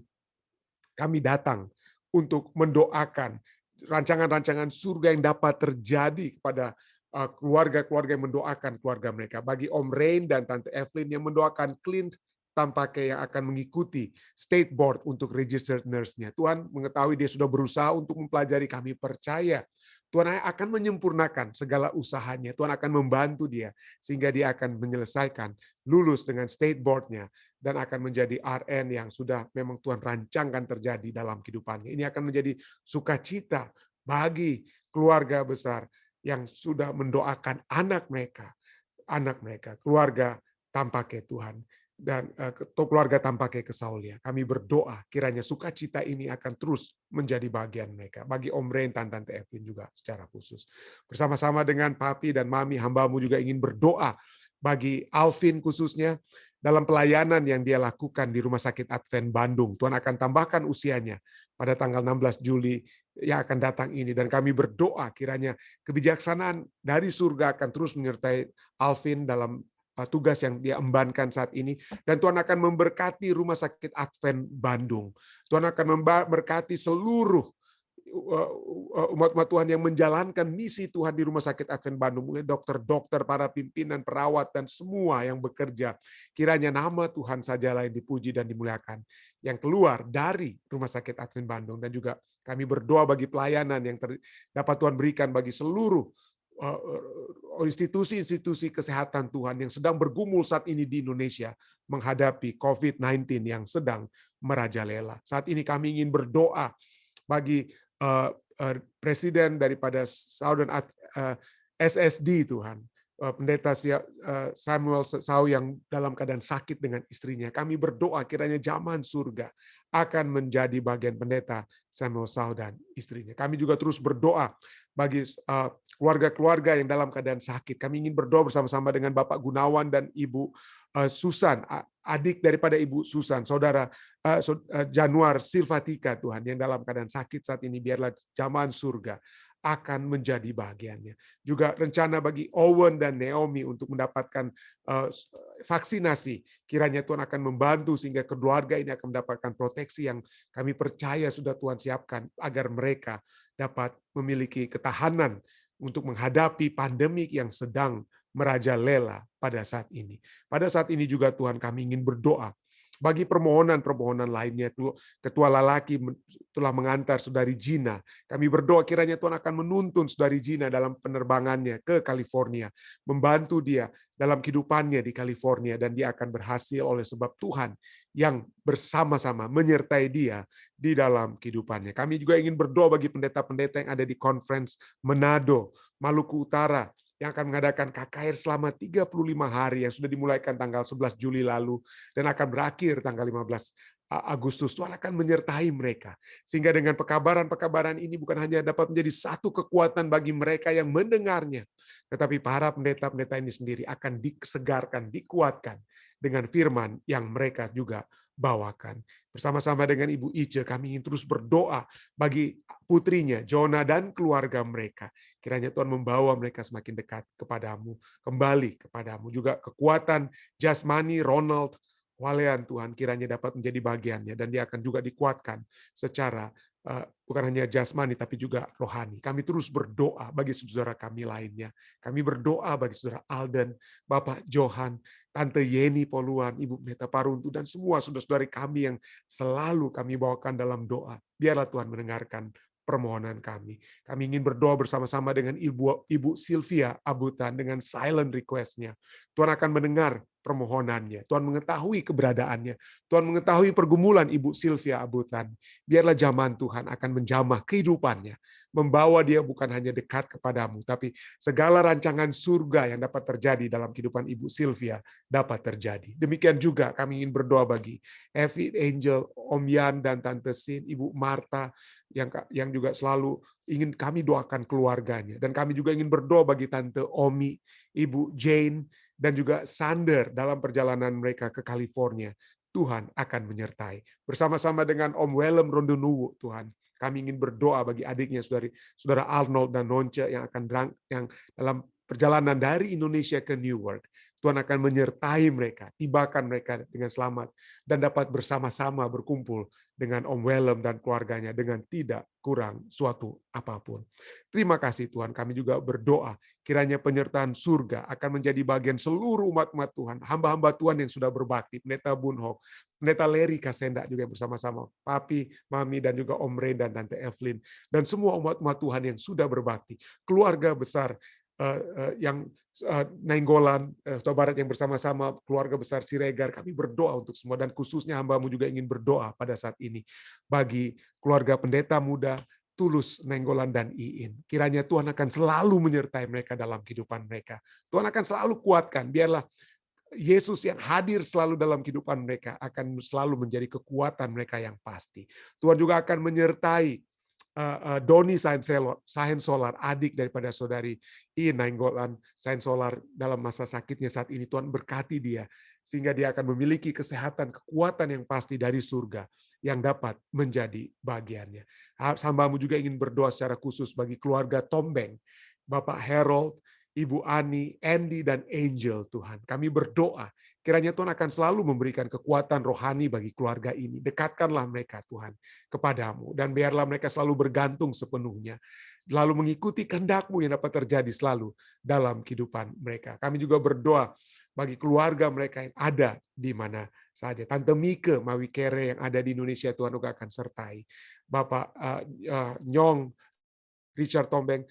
kami datang untuk mendoakan rancangan-rancangan surga yang dapat terjadi kepada keluarga-keluarga yang mendoakan keluarga mereka. Bagi Om Rain dan Tante Evelyn yang mendoakan Clint Tampake yang akan mengikuti state board untuk registered nurse-nya. Tuhan mengetahui dia sudah berusaha untuk mempelajari, kami percaya Tuhan akan menyempurnakan segala usahanya. Tuhan akan membantu dia sehingga dia akan menyelesaikan lulus dengan state board-nya dan akan menjadi RN yang sudah memang Tuhan rancangkan terjadi dalam kehidupannya. Ini akan menjadi sukacita bagi keluarga besar yang sudah mendoakan anak mereka, keluarga Tampake Tuhan. Dan keluarga Tampake Kesaulia. Kami berdoa kiranya sukacita ini akan terus menjadi bagian mereka. Bagi Om Rain dan Tante Evelyn juga secara khusus. Bersama-sama dengan Papi dan Mami, hambamu juga ingin berdoa bagi Alvin khususnya dalam pelayanan yang dia lakukan di Rumah Sakit Advent Bandung. Tuhan akan tambahkan usianya pada tanggal 16 Juli yang akan datang ini. Dan kami berdoa kiranya kebijaksanaan dari surga akan terus menyertai Alvin dalam tugas yang dia embankan saat ini, dan Tuhan akan memberkati Rumah Sakit Advent Bandung. Tuhan akan memberkati seluruh umat-umat Tuhan yang menjalankan misi Tuhan di Rumah Sakit Advent Bandung, mulai dokter-dokter, para pimpinan, perawat, dan semua yang bekerja. Kiranya nama Tuhan sajalah yang dipuji dan dimuliakan, yang keluar dari Rumah Sakit Advent Bandung. Dan juga kami berdoa bagi pelayanan yang dapat Tuhan berikan bagi seluruh institusi-institusi kesehatan Tuhan yang sedang bergumul saat ini di Indonesia menghadapi COVID-19 yang sedang merajalela. Saat ini kami ingin berdoa bagi presiden daripada Southern SSD Tuhan, pendeta Samuel Sau yang dalam keadaan sakit dengan istrinya. Kami berdoa kiranya zaman surga akan menjadi bagian pendeta Samuel Sau dan istrinya. Kami juga terus berdoa bagi keluarga-keluarga yang dalam keadaan sakit. Kami ingin berdoa bersama-sama dengan Bapak Gunawan dan Ibu Susan, adik daripada Ibu Susan, saudara Januar Silvatika Tuhan, yang dalam keadaan sakit saat ini. Biarlah zaman surga akan menjadi bagiannya. Juga rencana bagi Owen dan Naomi untuk mendapatkan vaksinasi. Kiranya Tuhan akan membantu sehingga keluarga ini akan mendapatkan proteksi yang kami percaya sudah Tuhan siapkan agar mereka dapat memiliki ketahanan untuk menghadapi pandemik yang sedang merajalela pada saat ini. Pada saat ini juga Tuhan, kami ingin berdoa bagi permohonan-permohonan lainnya. Ketua Lalaki telah mengantar Saudari Gina. Kami berdoa kiranya Tuhan akan menuntun Saudari Gina dalam penerbangannya ke California, membantu dia dalam kehidupannya di California, dan dia akan berhasil oleh sebab Tuhan yang bersama-sama menyertai dia di dalam kehidupannya. Kami juga ingin berdoa bagi pendeta-pendeta yang ada di Conference Manado, Maluku Utara, yang akan mengadakan KKR selama 35 hari yang sudah dimulaikan tanggal 11 Juli lalu dan akan berakhir tanggal 15 Agustus. Tuhan akan menyertai mereka. Sehingga dengan pekabaran-pekabaran ini bukan hanya dapat menjadi satu kekuatan bagi mereka yang mendengarnya, tetapi para pendeta-pendeta ini sendiri akan disegarkan, dikuatkan dengan firman yang mereka juga bawakan. Bersama-sama dengan Ibu Ice, kami ingin terus berdoa bagi putrinya, Jonah, dan keluarga mereka. Kiranya Tuhan membawa mereka semakin dekat kepadamu, kembali kepadamu. Juga kekuatan jasmani Ronald Walean Tuhan kiranya dapat menjadi bagiannya, dan dia akan juga dikuatkan secara bukan hanya jasmani tapi juga rohani. Kami terus berdoa bagi saudara kami lainnya. Kami berdoa bagi saudara Alden, Bapak Johan, Tante Yeni Poluan, Ibu Meta Paruntu, dan semua saudara-saudari kami yang selalu kami bawakan dalam doa. Biarlah Tuhan mendengarkan permohonan kami. Kami ingin berdoa bersama-sama dengan Ibu Sylvia Abutan dengan silent request-nya. Tuhan akan mendengar permohonannya. Tuhan mengetahui keberadaannya. Tuhan mengetahui pergumulan Ibu Sylvia Abutan. Biarlah zaman Tuhan akan menjamah kehidupannya. Membawa dia bukan hanya dekat kepadamu, tapi segala rancangan surga yang dapat terjadi dalam kehidupan Ibu Sylvia dapat terjadi. Demikian juga kami ingin berdoa bagi Evie, Angel, Om Yan, dan Tante Sin, Ibu Marta, yang juga selalu ingin kami doakan keluarganya. Dan kami juga ingin berdoa bagi Tante Omi, Ibu Jane, dan juga Sander dalam perjalanan mereka ke California. Tuhan akan menyertai. Bersama-sama dengan Om Willem Rondonuwu, Tuhan, kami ingin berdoa bagi adiknya, saudara Arnold dan Nonce yang dalam perjalanan dari Indonesia ke Newark, Tuhan akan menyertai mereka, tibakan mereka dengan selamat, dan dapat bersama-sama berkumpul dengan Om Willem dan keluarganya dengan tidak kurang suatu apapun. Terima kasih Tuhan, kami juga berdoa, kiranya penyertaan surga akan menjadi bagian seluruh umat-umat Tuhan, hamba-hamba Tuhan yang sudah berbakti, Pendeta Bunhok, Pendeta Larry Kasenda juga bersama-sama, Papi, Mami, dan juga Om Ray dan Tante Evelyn, dan semua umat-umat Tuhan yang sudah berbakti, keluarga besar yang Nainggolan, Barat yang bersama-sama, keluarga besar Siregar, kami berdoa untuk semua, dan khususnya hamba-Mu juga ingin berdoa pada saat ini bagi keluarga pendeta muda Tulus, Nainggolan, dan Iin. Kiranya Tuhan akan selalu menyertai mereka dalam kehidupan mereka. Tuhan akan selalu kuatkan, biarlah Yesus yang hadir selalu dalam kehidupan mereka akan selalu menjadi kekuatan mereka yang pasti. Tuhan juga akan menyertai Doni Sahensolar, adik daripada saudari I Nainggolan Sahensolar dalam masa sakitnya saat ini. Tuhan berkati dia, sehingga dia akan memiliki kesehatan, kekuatan yang pasti dari surga yang dapat menjadi bagiannya. Hamba-Mu juga ingin berdoa secara khusus bagi keluarga Tombeng, Bapak Harold, Ibu Ani, Andy, dan Angel. Tuhan, kami berdoa kiranya Tuhan akan selalu memberikan kekuatan rohani bagi keluarga ini. Dekatkanlah mereka Tuhan kepadamu, dan biarlah mereka selalu bergantung sepenuhnya, lalu mengikuti kehendak-Mu yang dapat terjadi selalu dalam kehidupan mereka. Kami juga berdoa bagi keluarga mereka yang ada di mana saja. Tante Mike Mawikere yang ada di Indonesia, Tuhan juga akan sertai. Bapak Nyong, Richard Tombeng,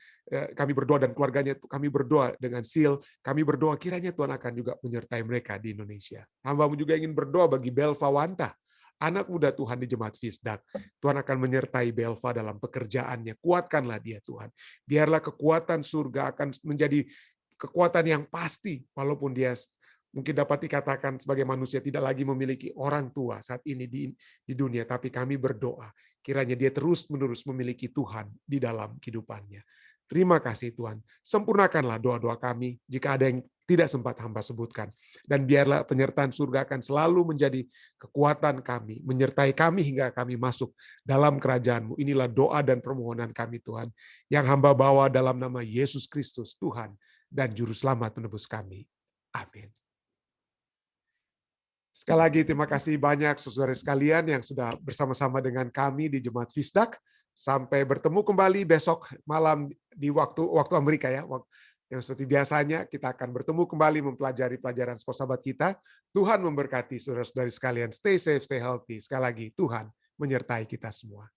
kami berdoa, dan keluarganya, kami berdoa dengan Sil, kami berdoa kiranya Tuhan akan juga menyertai mereka di Indonesia. Hamba-Mu juga ingin berdoa bagi Belva Wanta, anak muda Tuhan di Jemaat Fisdak. Tuhan akan menyertai Belva dalam pekerjaannya, kuatkanlah dia Tuhan. Biarlah kekuatan surga akan menjadi kekuatan yang pasti, walaupun dia mungkin dapat dikatakan sebagai manusia tidak lagi memiliki orang tua saat ini di dunia, tapi kami berdoa kiranya dia terus-menerus memiliki Tuhan di dalam kehidupannya. Terima kasih Tuhan. Sempurnakanlah doa-doa kami jika ada yang tidak sempat hamba sebutkan. Dan biarlah penyertaan surga akan selalu menjadi kekuatan kami, menyertai kami hingga kami masuk dalam kerajaan-Mu. Inilah doa dan permohonan kami Tuhan, yang hamba bawa dalam nama Yesus Kristus, Tuhan dan Juru Selamat penebus kami. Amin. Sekali lagi terima kasih banyak saudara sekalian yang sudah bersama-sama dengan kami di Jemaat Fisdak. Sampai bertemu kembali besok malam di waktu Amerika ya. Yang seperti biasanya kita akan bertemu kembali mempelajari pelajaran sahabat kita. Tuhan memberkati saudara-saudari sekalian. Stay safe, stay healthy. Sekali lagi Tuhan menyertai kita semua.